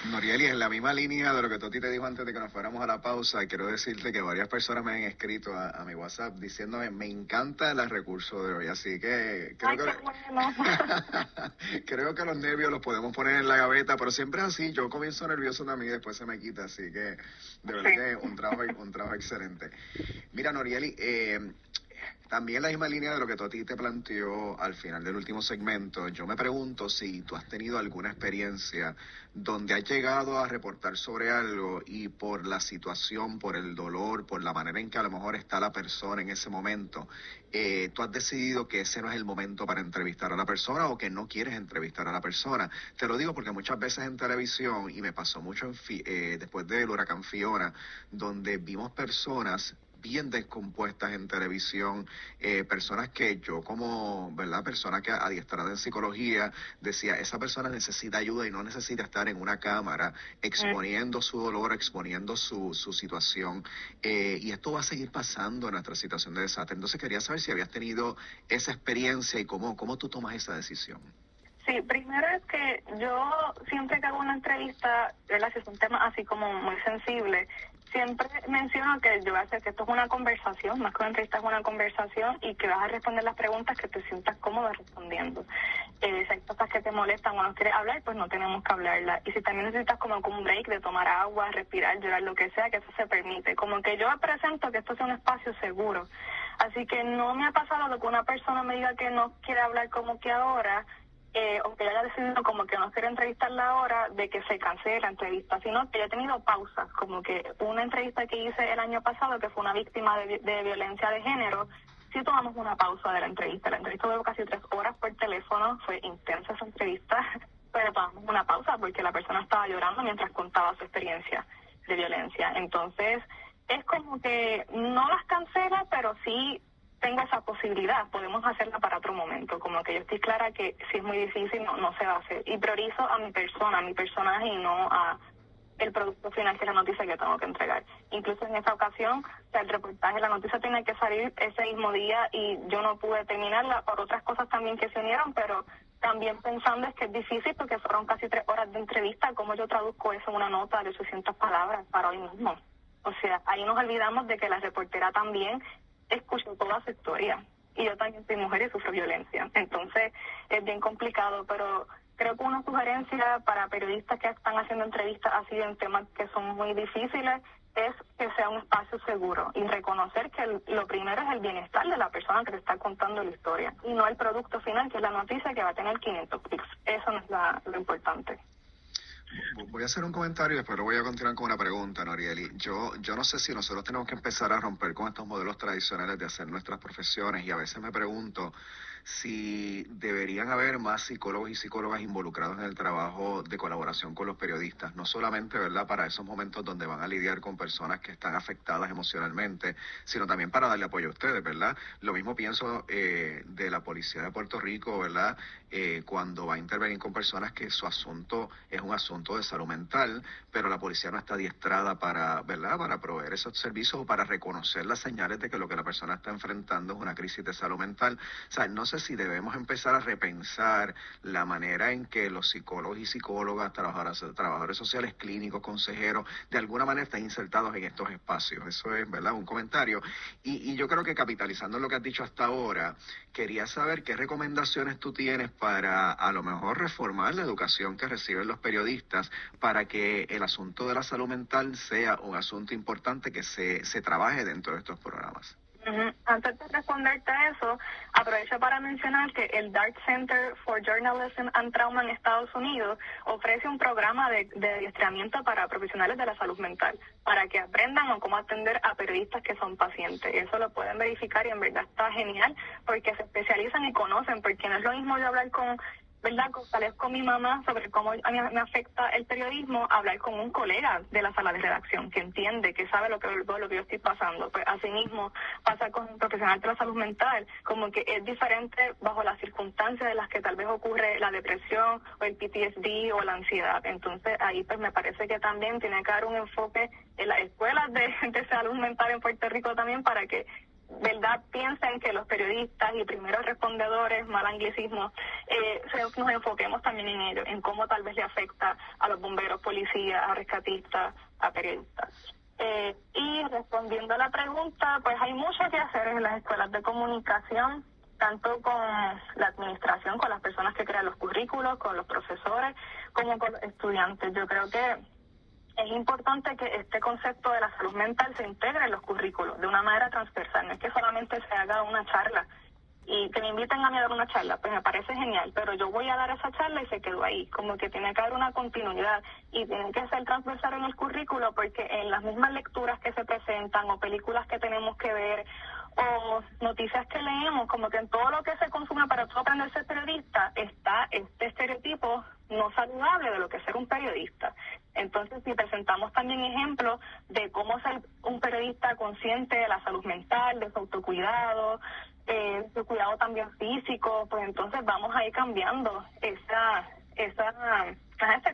Norieli, en la misma línea de lo que Toti te dijo antes de que nos fuéramos a la pausa, quiero decirte que varias personas me han escrito a mi WhatsApp diciéndome, me encanta el recurso de hoy, así que creo que los nervios los podemos poner en la gaveta, pero siempre es así, yo comienzo nervioso también y después se me quita, así que de verdad que un trabajo excelente. Mira, Norieli, también la misma línea de lo que Toti te planteó al final del último segmento, yo me pregunto si tú has tenido alguna experiencia donde has llegado a reportar sobre algo y por la situación, por el dolor, por la manera en que a lo mejor está la persona en ese momento, tú has decidido que ese no es el momento para entrevistar a la persona o que no quieres entrevistar a la persona. Te lo digo porque muchas veces en televisión, y me pasó mucho después del huracán Fiona, donde vimos personas bien descompuestas en televisión, personas que yo como, ¿verdad?, persona que adiestrada en psicología, decía, esa persona necesita ayuda y no necesita estar en una cámara exponiendo su dolor, exponiendo su situación, y esto va a seguir pasando en nuestra situación de desastre. Entonces quería saber si habías tenido esa experiencia y cómo tú tomas esa decisión. Sí, primero es que yo siempre que hago una entrevista, ¿verdad?, si es un tema así como muy sensible, siempre menciono que yo voy a hacer que esto es una conversación, más que una entrevista es una conversación y que vas a responder las preguntas que te sientas cómoda respondiendo. Si hay cosas que te molestan o no quieres hablar, pues no tenemos que hablarlas. Y si también necesitas como un break de tomar agua, respirar, llorar, lo que sea, que eso se permite. Como que yo presento que esto sea un espacio seguro. Así que no me ha pasado lo que una persona me diga que no quiere hablar como que ahora, o que haya decidido como que no quiere entrevistarla ahora, de que se cancele la entrevista, sino que yo he tenido pausas, como que una entrevista que hice el año pasado, que fue una víctima de violencia de género, sí tomamos una pausa de la entrevista duró casi 3 horas por teléfono, fue intensa esa entrevista, pero tomamos una pausa porque la persona estaba llorando mientras contaba su experiencia de violencia. Entonces, es como que no las cancela, pero sí tengo esa posibilidad, podemos hacerla para otro momento, como que yo estoy clara que si es muy difícil no se va a hacer, y priorizo a mi persona, a mi personaje y no a el producto final que es la noticia que tengo que entregar. Incluso en esa ocasión, o sea, el reportaje, la noticia tiene que salir ese mismo día y yo no pude terminarla por otras cosas también que se unieron, pero también pensando es que es difícil porque fueron casi 3 horas de entrevista, ¿cómo yo traduzco eso en una nota de 800 palabras para hoy mismo? O sea, ahí nos olvidamos de que la reportera también escuchó toda su historia. Y yo también soy mujer y sufro violencia. Entonces, es bien complicado, pero creo que una sugerencia para periodistas que están haciendo entrevistas así en temas que son muy difíciles es que sea un espacio seguro y reconocer que lo primero es el bienestar de la persona que te está contando la historia y no el producto final, que es la noticia que va a tener 500 clics. Eso no es lo importante. Voy a hacer un comentario y después lo voy a continuar con una pregunta, Norieli. Yo no sé si nosotros tenemos que empezar a romper con estos modelos tradicionales de hacer nuestras profesiones, y a veces me pregunto si deberían haber más psicólogos y psicólogas involucrados en el trabajo de colaboración con los periodistas, no solamente, ¿verdad?, para esos momentos donde van a lidiar con personas que están afectadas emocionalmente, sino también para darle apoyo a ustedes, ¿verdad? Lo mismo pienso de la Policía de Puerto Rico, ¿verdad?, cuando va a intervenir con personas que su asunto es un asunto de salud mental, pero la policía no está adiestrada para, ¿verdad?, para proveer esos servicios o para reconocer las señales de que lo que la persona está enfrentando es una crisis de salud mental. O sea, no sé si debemos empezar a repensar la manera en que los psicólogos y psicólogas, trabajadores sociales, clínicos, consejeros, de alguna manera están insertados en estos espacios. Eso es, ¿verdad?, un comentario. Y yo creo que capitalizando en lo que has dicho hasta ahora, quería saber qué recomendaciones tú tienes para a lo mejor reformar la educación que reciben los periodistas para que el asunto de la salud mental sea un asunto importante que se trabaje dentro de estos programas. Antes de responderte a eso, aprovecho para mencionar que el Dark Center for Journalism and Trauma en Estados Unidos ofrece un programa de adiestramiento para profesionales de la salud mental, para que aprendan a cómo atender a periodistas que son pacientes. Eso lo pueden verificar y en verdad está genial, porque se especializan y conocen, porque no es lo mismo yo hablar con tal vez con mi mamá sobre cómo a mí me afecta el periodismo, hablar con un colega de la sala de redacción que entiende, que sabe lo que yo estoy pasando. Pues asimismo pasa con un profesional de la salud mental, como que es diferente bajo las circunstancias en las que tal vez ocurre la depresión o el PTSD o la ansiedad. Entonces ahí pues me parece que también tiene que haber un enfoque en las escuelas de salud mental en Puerto Rico también, para que piensen que los periodistas y primeros respondedores, mal anglicismo, nos enfoquemos también en ello, en cómo tal vez le afecta a los bomberos, policías, a rescatistas, a periodistas. Y respondiendo a la pregunta, pues hay mucho que hacer en las escuelas de comunicación, tanto con la administración, con las personas que crean los currículos, con los profesores, como con los estudiantes. Yo creo que es importante que este concepto de la salud mental se integre en los currículos de una manera transversal. No es que solamente se haga una charla y que me inviten a mí a dar una charla, pues me parece genial, pero yo voy a dar esa charla y se quedó ahí. Como que tiene que haber una continuidad y tiene que ser transversal en el currículo, porque en las mismas lecturas que se presentan o películas que tenemos que ver o noticias que leemos, como que en todo lo que se consume para tú aprender a ser periodista está este estereotipo no saludable de lo que es ser un periodista. Entonces, si presentamos también ejemplos de cómo ser un periodista consciente de la salud mental, de su autocuidado, su cuidado también físico, pues entonces vamos a ir cambiando ese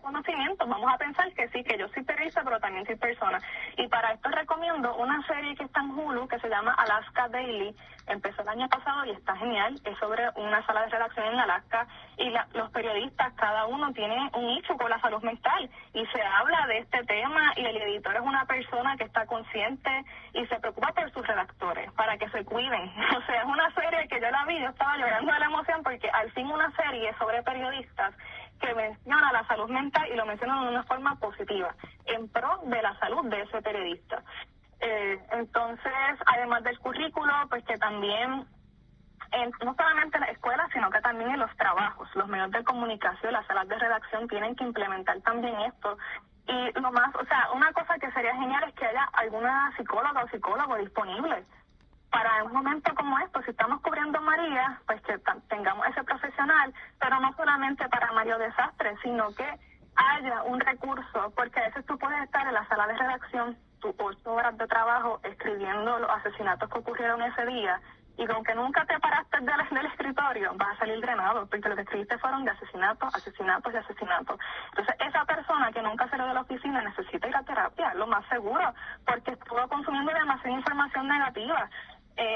conocimiento. Vamos a pensar que sí, que yo soy periodista, pero también soy persona. Y para esto recomiendo una serie que está en Hulu, que se llama Alaska Daily. Empezó el año pasado y está genial. Es sobre una sala de redacción en Alaska y los periodistas, cada uno tiene un nicho con la salud mental y se habla de este tema, y el editor es una persona que está consciente y se preocupa por sus redactores, para que se cuiden. O sea, es una serie que yo la vi, yo estaba llorando de la emoción, porque al fin una serie sobre periodistas que menciona la salud mental y lo menciona de una forma positiva, en pro de la salud de ese periodista. Entonces, además del currículo, pues que también, no solamente en la escuela, sino que también en los trabajos, los medios de comunicación, las salas de redacción tienen que implementar también esto. Y lo más, una cosa que sería genial es que haya alguna psicóloga o psicólogo disponible para un momento como esto. Si estamos cubriendo María, pues que tengamos ese profesional, pero no solamente para Mario Desastre, sino que haya un recurso, porque a veces tú puedes estar en la sala de redacción, tus 8 horas de trabajo, escribiendo los asesinatos que ocurrieron ese día, y aunque nunca te paraste del escritorio, vas a salir drenado, porque lo que escribiste fueron de asesinatos, asesinatos y asesinatos. Entonces, esa persona que nunca salió de la oficina necesita ir a terapia, lo más seguro, porque estuvo consumiendo demasiada información negativa.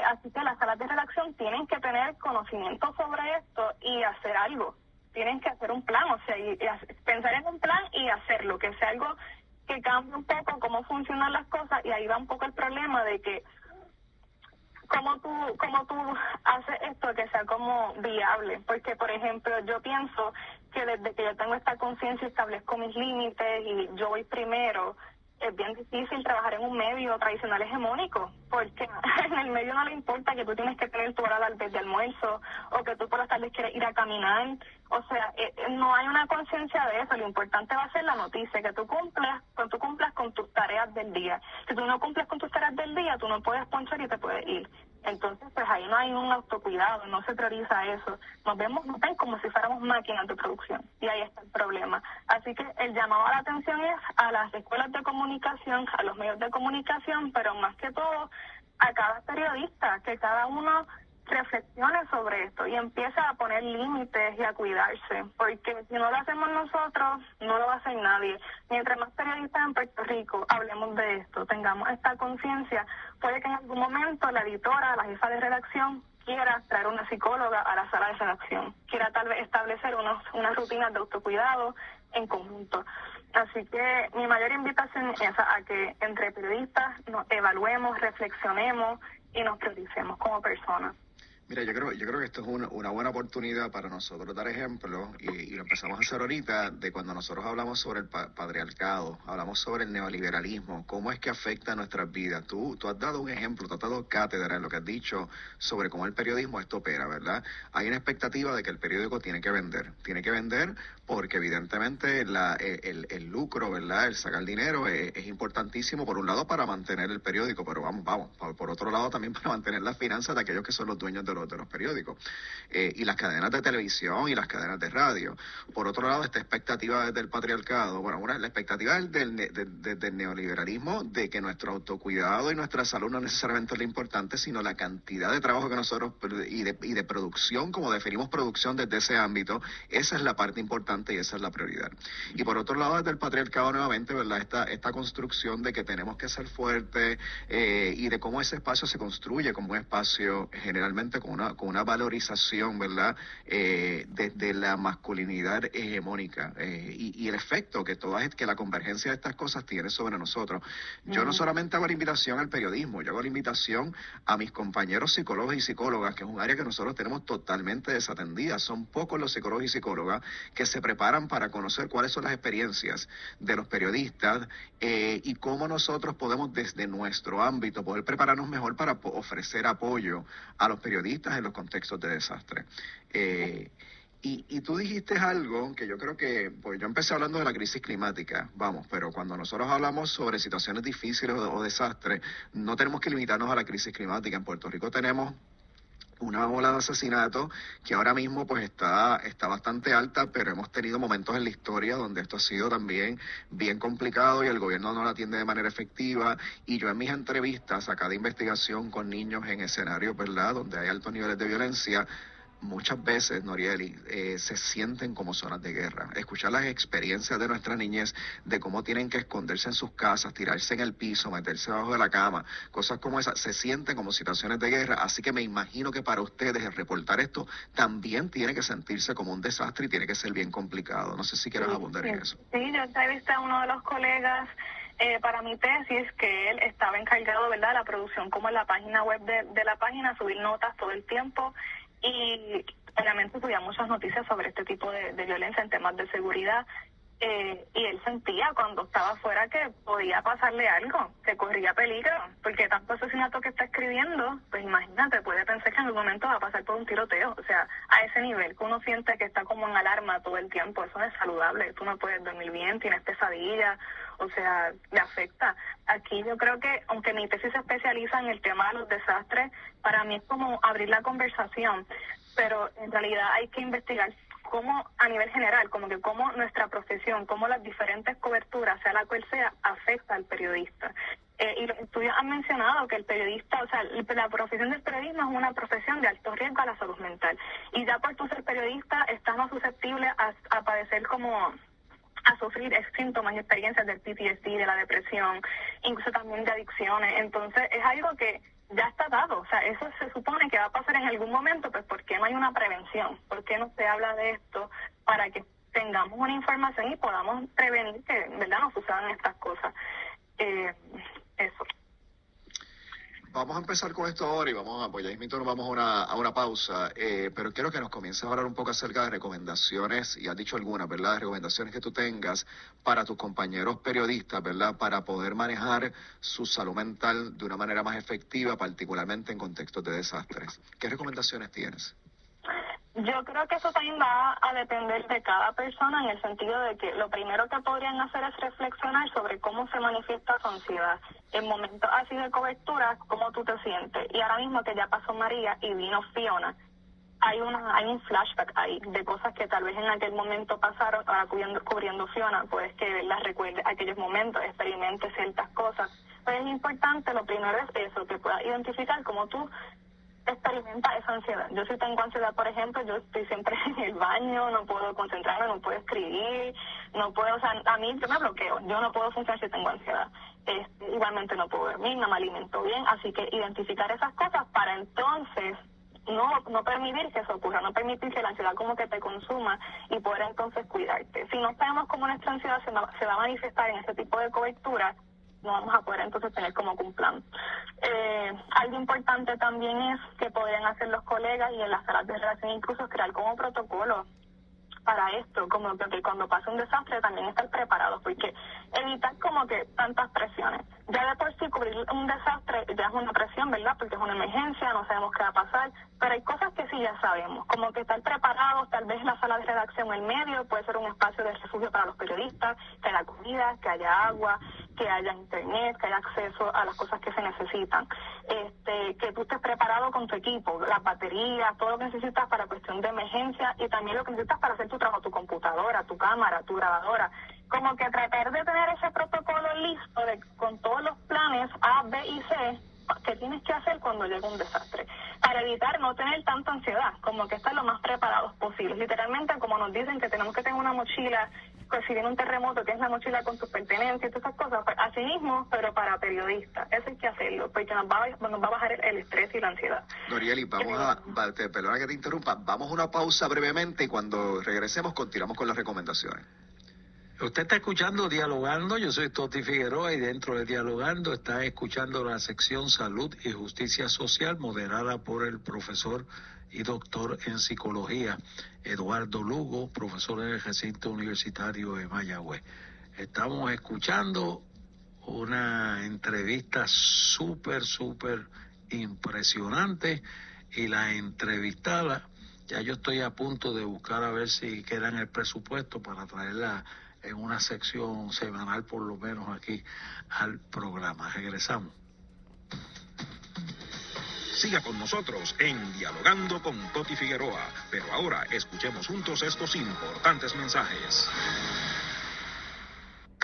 Así que las salas de redacción tienen que tener conocimiento sobre esto y hacer algo. Tienen que hacer un plan, y pensar en un plan y hacerlo, que sea algo que cambie un poco cómo funcionan las cosas. Y ahí va un poco el problema de que cómo tú haces esto que sea como viable. Porque, por ejemplo, yo pienso que desde que yo tengo esta conciencia, establezco mis límites y yo voy primero, es bien difícil trabajar en un medio tradicional hegemónico, porque en el medio no le importa que tú tienes que tener tu hora de almuerzo o que tú por las tardes quieres ir a caminar. O sea, no hay una conciencia de eso. Lo importante va a ser la noticia, que tú cumplas con tus tareas del día. Si tú no cumples con tus tareas del día, tú no puedes ponchar y te puedes ir. Entonces, pues ahí no hay un autocuidado, no se prioriza eso. Nos ven como si fuéramos máquinas de producción, y ahí está el problema. Así que el llamado a la atención es a las escuelas de comunicación, a los medios de comunicación, pero más que todo a cada periodista, que cada uno reflexione sobre esto y empiece a poner límites y a cuidarse, porque si no lo hacemos nosotros, no lo va a hacer nadie. Mientras más periodistas en Puerto Rico hablemos de esto, tengamos esta conciencia, puede que en algún momento la editora, la jefa de redacción, quiera traer una psicóloga a la sala de redacción, quiera tal vez establecer unas rutinas de autocuidado en conjunto. Así que mi mayor invitación es a que entre periodistas nos evaluemos, reflexionemos y nos prioricemos como personas. Mira, yo creo que esto es una buena oportunidad para nosotros dar ejemplos, y lo empezamos a hacer ahorita, de cuando nosotros hablamos sobre el patriarcado, hablamos sobre el neoliberalismo, cómo es que afecta nuestras vidas. Tú has dado un ejemplo, tú has dado cátedra en lo que has dicho sobre cómo el periodismo esto opera, ¿verdad? Hay una expectativa de que el periódico tiene que vender porque evidentemente el lucro, ¿verdad? El sacar dinero es importantísimo, por un lado para mantener el periódico, pero vamos, por otro lado también para mantener las finanzas de aquellos que son los dueños de los periódicos, y las cadenas de televisión y las cadenas de radio. Por otro lado, esta expectativa desde el patriarcado, la expectativa del neoliberalismo, de que nuestro autocuidado y nuestra salud no necesariamente es lo importante, sino la cantidad de trabajo que nosotros y de producción, como definimos producción desde ese ámbito, esa es la parte importante y esa es la prioridad. Y por otro lado, desde el patriarcado nuevamente, ¿verdad? Esta construcción de que tenemos que ser fuertes, y de cómo ese espacio se construye como un espacio generalmente con una valorización, ¿verdad? Desde la masculinidad hegemónica, y el efecto que la convergencia de estas cosas tiene sobre nosotros. Yo no solamente hago la invitación al periodismo, yo hago la invitación a mis compañeros psicólogos y psicólogas, que es un área que nosotros tenemos totalmente desatendida. Son pocos los psicólogos y psicólogas que se preparan para conocer cuáles son las experiencias de los periodistas, y cómo nosotros podemos desde nuestro ámbito poder prepararnos mejor para ofrecer apoyo a los periodistas en los contextos de desastre. Y tú dijiste algo que yo creo que, pues yo empecé hablando de la crisis climática, pero cuando nosotros hablamos sobre situaciones difíciles o desastres, no tenemos que limitarnos a la crisis climática. En Puerto Rico tenemos una ola de asesinatos que ahora mismo pues está bastante alta, pero hemos tenido momentos en la historia donde esto ha sido también bien complicado y el gobierno no lo atiende de manera efectiva. Y yo en mis entrevistas a cada investigación con niños en escenarios, ¿verdad?, donde hay altos niveles de violencia, muchas veces, Norieli, se sienten como zonas de guerra. Escuchar las experiencias de nuestra niñez, de cómo tienen que esconderse en sus casas, tirarse en el piso, meterse debajo de la cama, cosas como esas, se sienten como situaciones de guerra. Así que me imagino que para ustedes el reportar esto también tiene que sentirse como un desastre y tiene que ser bien complicado. No sé si quieres abundar en eso. Sí, yo entrevisté a uno de los colegas para mi tesis, que él estaba encargado, ¿verdad?, de la producción como en la página web de la página, subir notas todo el tiempo. Y obviamente subía muchas noticias sobre este tipo de violencia en temas de seguridad, y él sentía cuando estaba afuera que podía pasarle algo, que corría peligro, porque tanto asesinato que está escribiendo, pues imagínate, puede pensar que en algún momento va a pasar por un tiroteo. O sea, a ese nivel que uno siente que está como en alarma todo el tiempo, eso no es saludable. Tú no puedes dormir bien, tienes pesadillas, o sea, le afecta. Aquí yo creo que, aunque mi tesis se especializa en el tema de los desastres, para mí es como abrir la conversación, pero en realidad hay que investigar cómo, a nivel general, como que cómo nuestra profesión, cómo las diferentes coberturas, sea la cual sea, afecta al periodista. Y los estudios han mencionado que el periodista, o sea, la profesión del periodismo es una profesión de alto riesgo a la salud mental. Y ya por tú ser periodista, estás más susceptible a padecer a sufrir síntomas y experiencias del PTSD, de la depresión, incluso también de adicciones. Entonces, es algo que ya está dado. O sea, eso se supone que va a pasar en algún momento, pues ¿por qué no hay una prevención? ¿Por qué no se habla de esto para que tengamos una información y podamos prevenir que, ¿verdad?, no sucedan estas cosas? Eso. Vamos a empezar con esto ahora y pues ya mismo nos vamos a una pausa, pero quiero que nos comiences a hablar un poco acerca de recomendaciones, y has dicho algunas, ¿verdad?, de recomendaciones que tú tengas para tus compañeros periodistas, ¿verdad?, para poder manejar su salud mental de una manera más efectiva, particularmente en contextos de desastres. ¿Qué recomendaciones tienes? Yo creo que eso también va a depender de cada persona, en el sentido de que lo primero que podrían hacer es reflexionar sobre cómo se manifiesta su ansiedad. En momentos así de cobertura, ¿cómo tú te sientes? Y ahora mismo que ya pasó María y vino Fiona, hay un flashback ahí de cosas que tal vez en aquel momento pasaron. Ahora cubriendo Fiona, puedes que las recuerdes aquellos momentos, experimentes ciertas cosas. Pero es importante, lo primero es eso, que puedas identificar cómo tú experimenta esa ansiedad. Yo si tengo ansiedad, por ejemplo, yo estoy siempre en el baño, no puedo concentrarme, no puedo escribir, no puedo, o sea, a mí yo me bloqueo, yo no puedo funcionar si tengo ansiedad. Igualmente no puedo dormir, no me alimento bien, así que identificar esas cosas para entonces no permitir que eso ocurra, no permitir que la ansiedad como que te consuma y poder entonces cuidarte. Si no sabemos cómo nuestra ansiedad se va a manifestar en ese tipo de cobertura, no vamos a poder entonces tener como que un plan. Algo importante también es que podrían hacer los colegas y en las salas de redacción incluso crear como protocolo para esto, como que cuando pasa un desastre también estar preparados, porque evitar como que tantas presiones. Ya de por sí cubrir un desastre ya es una presión, ¿verdad? Porque es una emergencia, no sabemos qué va a pasar, pero hay cosas que sí ya sabemos, como que estar preparados, tal vez la sala de redacción, el medio, puede ser un espacio de refugio para los periodistas, que haya comida, que haya agua, que haya internet, que haya acceso a las cosas que se necesitan. Que tú estés preparado con tu equipo, las baterías, todo lo que necesitas para cuestión de emergencia y también lo que necesitas para hacer tu trabajo, tu computadora, tu cámara, tu grabadora. Como que tratar de tener ese protocolo listo con todos los planes A, B y C que tienes que hacer cuando llega un desastre, para evitar no tener tanta ansiedad, como que estar lo más preparados posible. Literalmente, como nos dicen que tenemos que tener una mochila, pues si viene un terremoto, que es la mochila con tus pertenencias y todas esas cosas, pues así mismo, pero para periodistas. Eso hay que hacerlo, porque nos va a bajar el estrés y la ansiedad. Norieli, perdona que te interrumpa, vamos a una pausa brevemente y cuando regresemos continuamos con las recomendaciones. Usted está escuchando Dialogando, yo soy Toti Figueroa y dentro de Dialogando está escuchando la sección Salud y Justicia Social moderada por el profesor y doctor en psicología Eduardo Lugo, profesor en el recinto universitario de Mayagüez. Estamos escuchando una entrevista súper impresionante y la entrevistada, ya yo estoy a punto de buscar a ver si queda en el presupuesto para traerla en una sección semanal por lo menos aquí al programa. Regresamos. Siga con nosotros en Dialogando con Toti Figueroa, pero ahora escuchemos juntos estos importantes mensajes.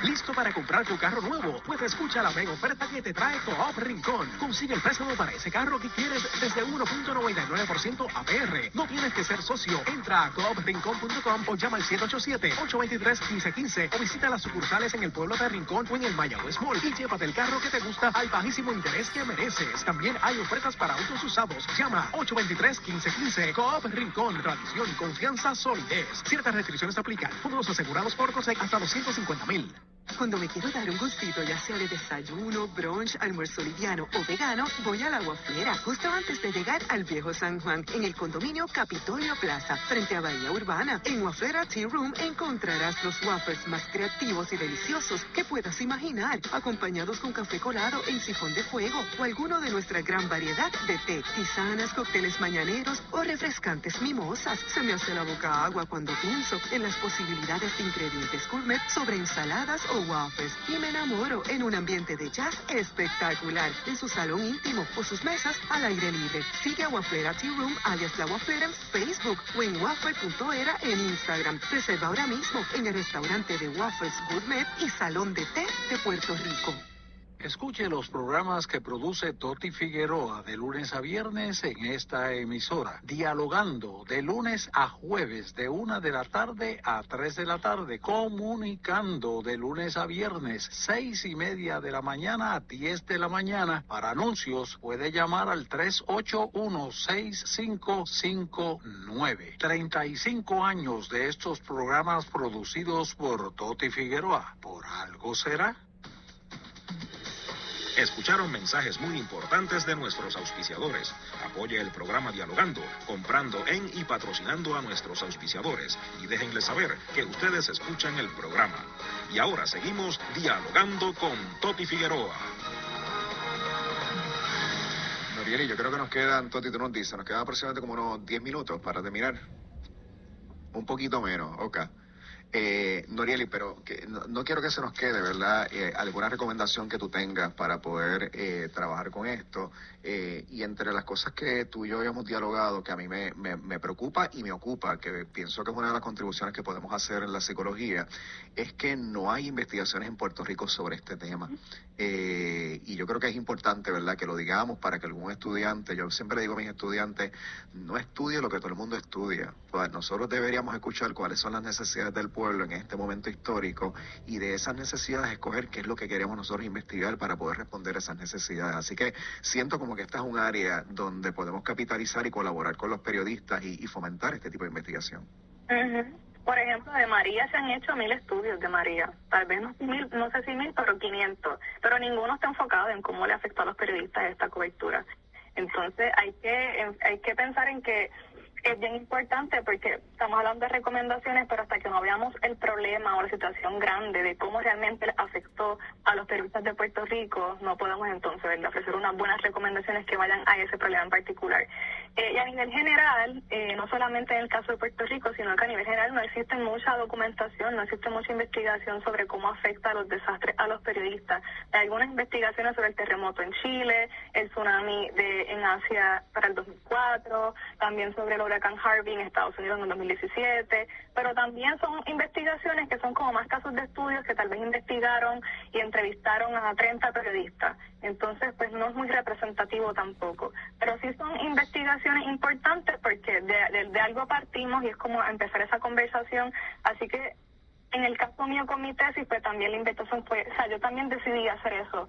¿Listo para comprar tu carro nuevo? Pues escucha la mega oferta que te trae Coop Rincón. Consigue el préstamo para ese carro que quieres desde 1.99% APR. No tienes que ser socio. Entra a cooprincón.com o llama al 787-823-1515 o visita las sucursales en el pueblo de Rincón o en el Mayagüez Mall y llévate el carro que te gusta al bajísimo interés que mereces. También hay ofertas para autos usados. Llama 823-1515. Coop Rincón. Tradición, confianza, solidez. Ciertas restricciones aplican. Fondos asegurados por COSEC hasta $250,000. Cuando me quiero dar un gustito, ya sea de desayuno, brunch, almuerzo liviano o vegano, voy a la Guaflera, justo antes de llegar al Viejo San Juan, en el condominio Capitolio Plaza, frente a Bahía Urbana. En Guaflera Tea Room encontrarás los waffles más creativos y deliciosos que puedas imaginar, acompañados con café colado en sifón de fuego o alguno de nuestra gran variedad de té, tisanas, cócteles mañaneros o refrescantes mimosas. Se me hace la boca agua cuando pienso en las posibilidades de ingredientes gourmet sobre ensaladas o waffles y me enamoro en un ambiente de jazz espectacular, en su salón íntimo o sus mesas al aire libre. Sigue a Wafflera Tea Room alias La Wafflera en Facebook o en waffle.era en Instagram. Reserva ahora mismo en el restaurante de Waffles Gourmet y Salón de Té de Puerto Rico. Escuche los programas que produce Toti Figueroa de lunes a viernes en esta emisora. Dialogando de lunes a jueves de 1 de la tarde a 3 de la tarde. Comunicando de lunes a viernes 6:30 de la mañana a 10 de la mañana. Para anuncios puede llamar al 381-6559. 35 años de estos programas producidos por Toti Figueroa. ¿Por algo será? Escucharon mensajes muy importantes de nuestros auspiciadores. Apoye el programa Dialogando, comprando en y patrocinando a nuestros auspiciadores. Y déjenles saber que ustedes escuchan el programa. Y ahora seguimos Dialogando con Toti Figueroa. Norieli, yo creo que nos quedan, Toti, tú nos dices, nos quedan aproximadamente como unos 10 minutos para terminar. Un poquito menos, ok. Norieli, pero que no quiero que se nos quede, ¿verdad? Alguna recomendación que tú tengas para poder trabajar con esto. Y entre las cosas que tú y yo habíamos dialogado, que a mí me preocupa y me ocupa, que pienso que es una de las contribuciones que podemos hacer en la psicología, es que no hay investigaciones en Puerto Rico sobre este tema. Y yo creo que es importante, ¿verdad?, que lo digamos para que algún estudiante, yo siempre le digo a mis estudiantes, no estudie lo que todo el mundo estudia. Pues nosotros deberíamos escuchar cuáles son las necesidades del pueblo en este momento histórico y de esas necesidades escoger qué es lo que queremos nosotros investigar para poder responder a esas necesidades. Así que siento como que esta es un área donde podemos capitalizar y colaborar con los periodistas y fomentar este tipo de investigación. Por ejemplo, de María se han hecho 1000 estudios de María, tal vez no sé si 1000, pero 500, pero ninguno está enfocado en cómo le afectó a los periodistas esta cobertura. Entonces hay que pensar en que es bien importante, porque estamos hablando de recomendaciones, pero hasta que no veamos el problema o la situación grande de cómo realmente afectó a los periodistas de Puerto Rico, no podemos entonces, ¿verdad?, ofrecer unas buenas recomendaciones que vayan a ese problema en particular. Y a nivel general, no solamente en el caso de Puerto Rico, sino que a nivel general no existe mucha documentación, no existe mucha investigación sobre cómo afecta a los desastres a los periodistas. Hay algunas investigaciones sobre el terremoto en Chile, el tsunami en Asia para el 2004, también sobre el huracán Harvey en Estados Unidos en el 2017, pero también son investigaciones que son como más casos de estudios que tal vez investigaron y entrevistaron a 30 periodistas. Entonces, pues no es muy representativo tampoco. Pero sí son investigaciones importantes porque de algo partimos y es como empezar esa conversación. Así que en el caso mío con mi tesis, pues también la invitación fue, o sea, yo también decidí hacer eso.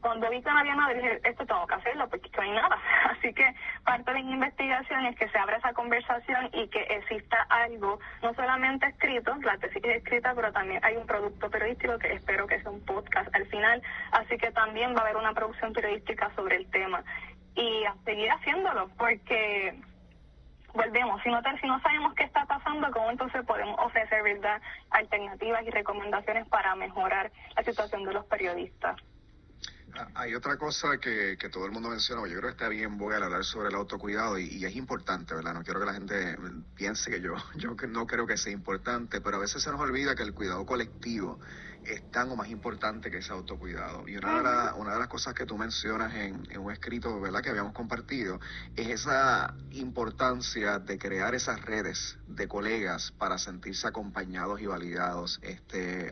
Cuando vi que no había nada, dije, esto tengo que hacerlo porque no hay nada. Así que parte de mi investigación es que se abra esa conversación y que exista algo, no solamente escrito, la tesis es escrita, pero también hay un producto periodístico que espero que sea un podcast al final. Así que también va a haber una producción periodística sobre el tema. Y a seguir haciéndolo, porque volvemos, si no sabemos qué está pasando, ¿cómo entonces podemos ofrecer, verdad, alternativas y recomendaciones para mejorar la situación de los periodistas? Hay otra cosa que todo el mundo menciona, yo creo que está bien voy a hablar sobre el autocuidado y es importante, ¿verdad? No quiero que la gente piense que yo no creo que sea importante, pero a veces se nos olvida que el cuidado colectivo es tan o más importante que ese autocuidado. Y una de las cosas que tú mencionas en un escrito, ¿verdad?, que habíamos compartido, es esa importancia de crear esas redes de colegas para sentirse acompañados y validados.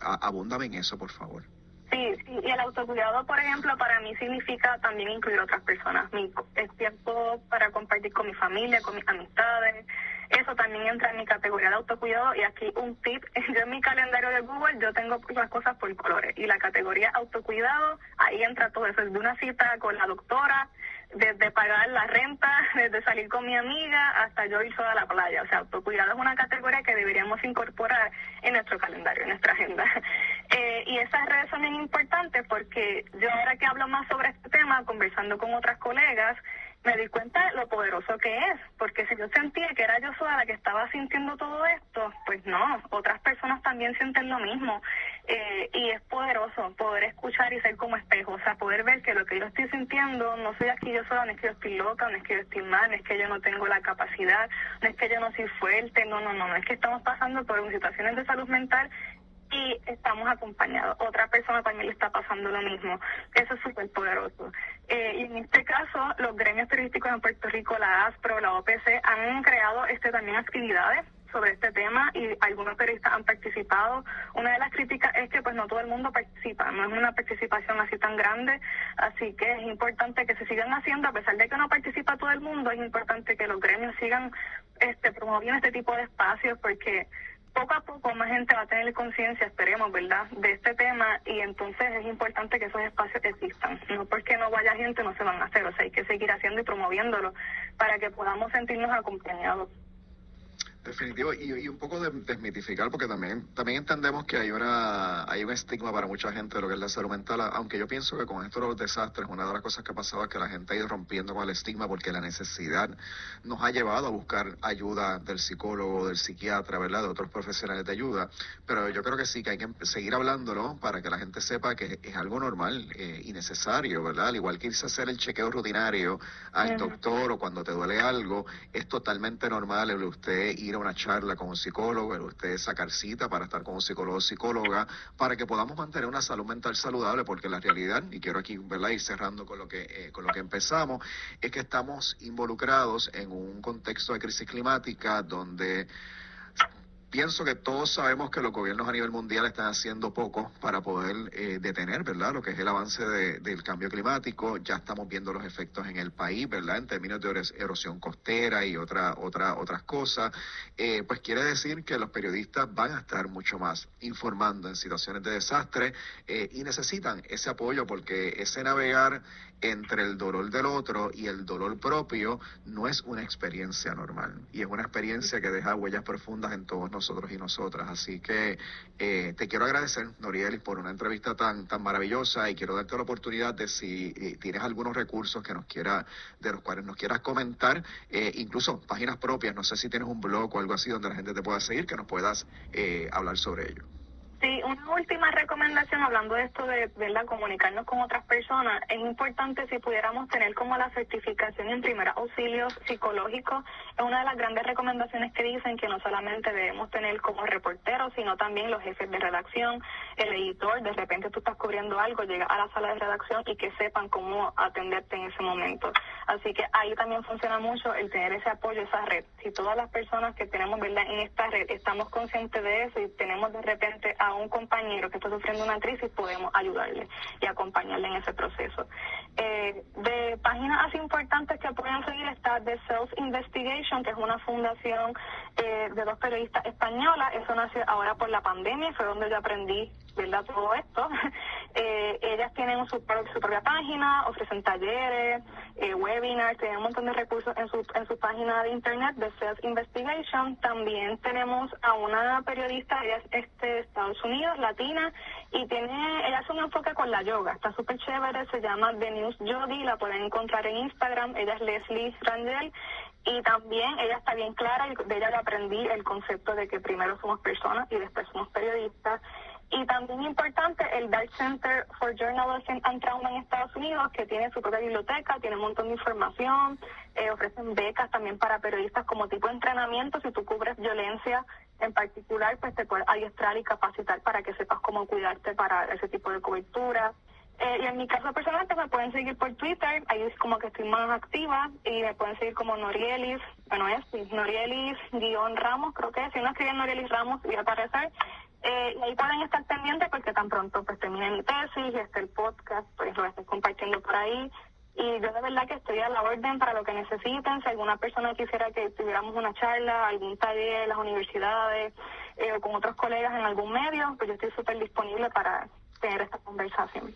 Abúndame en eso, por favor. Sí, y el autocuidado, por ejemplo, para mí significa también incluir otras personas. Es tiempo para compartir con mi familia, con mis amistades. Eso también entra en mi categoría de autocuidado. Y aquí un tip, yo en mi calendario de Google, yo tengo las cosas por colores. Y la categoría autocuidado, ahí entra todo eso. Desde una cita con la doctora, desde pagar la renta, desde salir con mi amiga, hasta yo ir sola a la playa. O sea, autocuidado es una categoría que deberíamos incorporar en nuestro calendario, en nuestra agenda. Y esas redes son bien importantes porque yo ahora que hablo más sobre este tema, conversando con otras colegas, me di cuenta de lo poderoso que es, porque si yo sentía que era yo sola la que estaba sintiendo todo esto, pues no, otras personas también sienten lo mismo, y es poderoso poder escuchar y ser como espejo, o sea, poder ver que lo que yo estoy sintiendo, no soy aquí yo sola, no es que yo estoy loca, no es que yo estoy mal, no es que yo no tengo la capacidad, no es que yo no soy fuerte, no, es que estamos pasando por situaciones de salud mental y estamos acompañados. Otra persona también le está pasando lo mismo. Eso es súper poderoso. Y en este caso, los gremios periodísticos en Puerto Rico, la ASPRO, la OPC, han creado también actividades sobre este tema y algunos periodistas han participado. Una de las críticas es que pues no todo el mundo participa, no es una participación así tan grande, así que es importante que se sigan haciendo, a pesar de que no participa todo el mundo, es importante que los gremios sigan promoviendo este tipo de espacios, porque poco a poco más gente va a tener conciencia, esperemos, ¿verdad?, de este tema, y entonces es importante que esos espacios existan. No porque no vaya gente no se van a hacer, o sea, hay que seguir haciendo y promoviéndolo para que podamos sentirnos acompañados. Definitivo, y un poco de desmitificar, porque también entendemos que hay un estigma para mucha gente de lo que es la salud mental, aunque yo pienso que con esto de los desastres, una de las cosas que ha pasado es que la gente ha ido rompiendo con el estigma porque la necesidad nos ha llevado a buscar ayuda del psicólogo, del psiquiatra, ¿verdad?, de otros profesionales de ayuda, pero yo creo que sí, que hay que seguir hablándolo para que la gente sepa que es algo normal y necesario, ¿verdad?, al igual que irse a hacer el chequeo rutinario al doctor o cuando te duele algo, es totalmente normal el usted ir a una charla con un psicólogo, el usted sacar cita para estar con un psicólogo o psicóloga, para que podamos mantener una salud mental saludable, porque la realidad, y quiero aquí, ¿verdad?, ir cerrando con lo que empezamos, es que estamos involucrados en un contexto de crisis climática donde pienso que todos sabemos que los gobiernos a nivel mundial están haciendo poco para poder detener, ¿verdad?, lo que es el avance del cambio climático. Ya estamos viendo los efectos en el país, ¿verdad?, en términos de erosión costera y otras cosas. Pues quiere decir que los periodistas van a estar mucho más informando en situaciones de desastre y necesitan ese apoyo, porque ese navegar entre el dolor del otro y el dolor propio no es una experiencia normal, y es una experiencia que deja huellas profundas en todos nosotros. nosotros y nosotras. Así que te quiero agradecer, Norielis, por una entrevista tan maravillosa, y quiero darte la oportunidad de si tienes algunos recursos de los cuales nos quieras comentar, incluso páginas propias, no sé si tienes un blog o algo así donde la gente te pueda seguir, que nos puedas hablar sobre ello. Sí, una última recomendación, hablando de esto de, ¿verdad?, comunicarnos con otras personas, es importante si pudiéramos tener como la certificación en primeros auxilios psicológicos. Es una de las grandes recomendaciones que dicen que no solamente debemos tener como reporteros, sino también los jefes de redacción, el editor. De repente tú estás cubriendo algo, llegas a la sala de redacción y que sepan cómo atenderte en ese momento. Así que ahí también funciona mucho el tener ese apoyo, esa red. Si todas las personas que tenemos, ¿verdad?, en esta red estamos conscientes de eso y tenemos de repente a un compañero que está sufriendo una crisis, podemos ayudarle y acompañarle en ese proceso. De páginas así importantes que pueden seguir está The Self Investigation, que es una fundación de dos periodistas españolas. Eso nació ahora por la pandemia, fue donde yo aprendí, ¿verdad?, todo esto. Ellas tienen su propia página, ofrecen talleres, webinars, tienen un montón de recursos en su página de internet, The Self Investigation. También tenemos a una periodista, ella es de Estados Unidos, latina, y ella hace un enfoque con la yoga, está súper chévere, se llama The News Jodi, la pueden encontrar en Instagram. Ella es Leslie Rangel, y también ella está bien clara, y de ella yo aprendí el concepto de que primero somos personas y después somos periodistas. Y también importante, el Dark Center for Journalism and Trauma en Estados Unidos, que tiene su propia biblioteca, tiene un montón de información, ofrecen becas también para periodistas como tipo de entrenamiento. Si tú cubres violencia en particular, pues te puedes adiestrar y capacitar para que sepas cómo cuidarte para ese tipo de cobertura. Y en mi caso personal, pues me pueden seguir por Twitter, ahí es como que estoy más activa, y me pueden seguir como Norielis, Norielis-Ramos, creo que si no escriben Norielis Ramos, voy a aparecer. Y ahí pueden estar pendientes porque tan pronto pues termine mi tesis y el podcast, pues lo estoy compartiendo por ahí. Y yo de verdad que estoy a la orden para lo que necesiten. Si alguna persona quisiera que tuviéramos una charla, algún taller en las universidades o con otros colegas en algún medio, pues yo estoy súper disponible para tener esta conversación.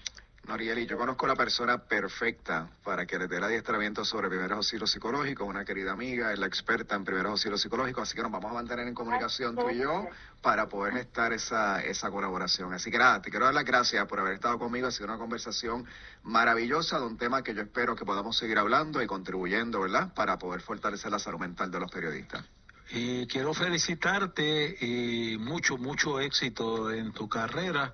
Norieli, yo conozco la persona perfecta para que le dé el adiestramiento sobre primeros auxilios psicológicos, una querida amiga, es la experta en primeros auxilios psicológicos, así que nos vamos a mantener en comunicación tú y yo para poder gestar esa colaboración. Así que nada, te quiero dar las gracias por haber estado conmigo, ha sido una conversación maravillosa de un tema que yo espero que podamos seguir hablando y contribuyendo, ¿verdad?, para poder fortalecer la salud mental de los periodistas. Y quiero felicitarte y mucho éxito en tu carrera.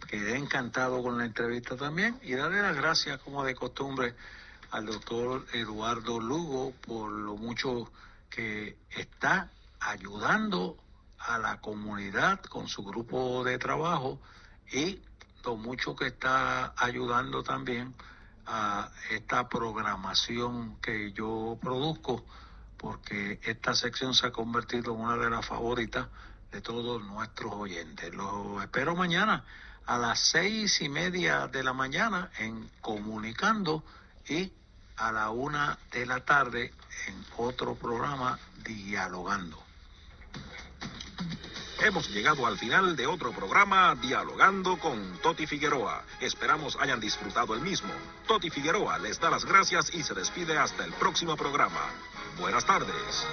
Quedé encantado con la entrevista también, y darle las gracias, como de costumbre, al doctor Eduardo Lugo por lo mucho que está ayudando a la comunidad con su grupo de trabajo, y lo mucho que está ayudando también a esta programación que yo produzco, porque esta sección se ha convertido en una de las favoritas de todos nuestros oyentes. Los espero mañana a las 6:30 de la mañana en Comunicando, y a la 1 de la tarde en otro programa, Dialogando. Hemos llegado al final de otro programa, Dialogando con Toti Figueroa. Esperamos hayan disfrutado el mismo. Toti Figueroa les da las gracias y se despide hasta el próximo programa. Buenas tardes.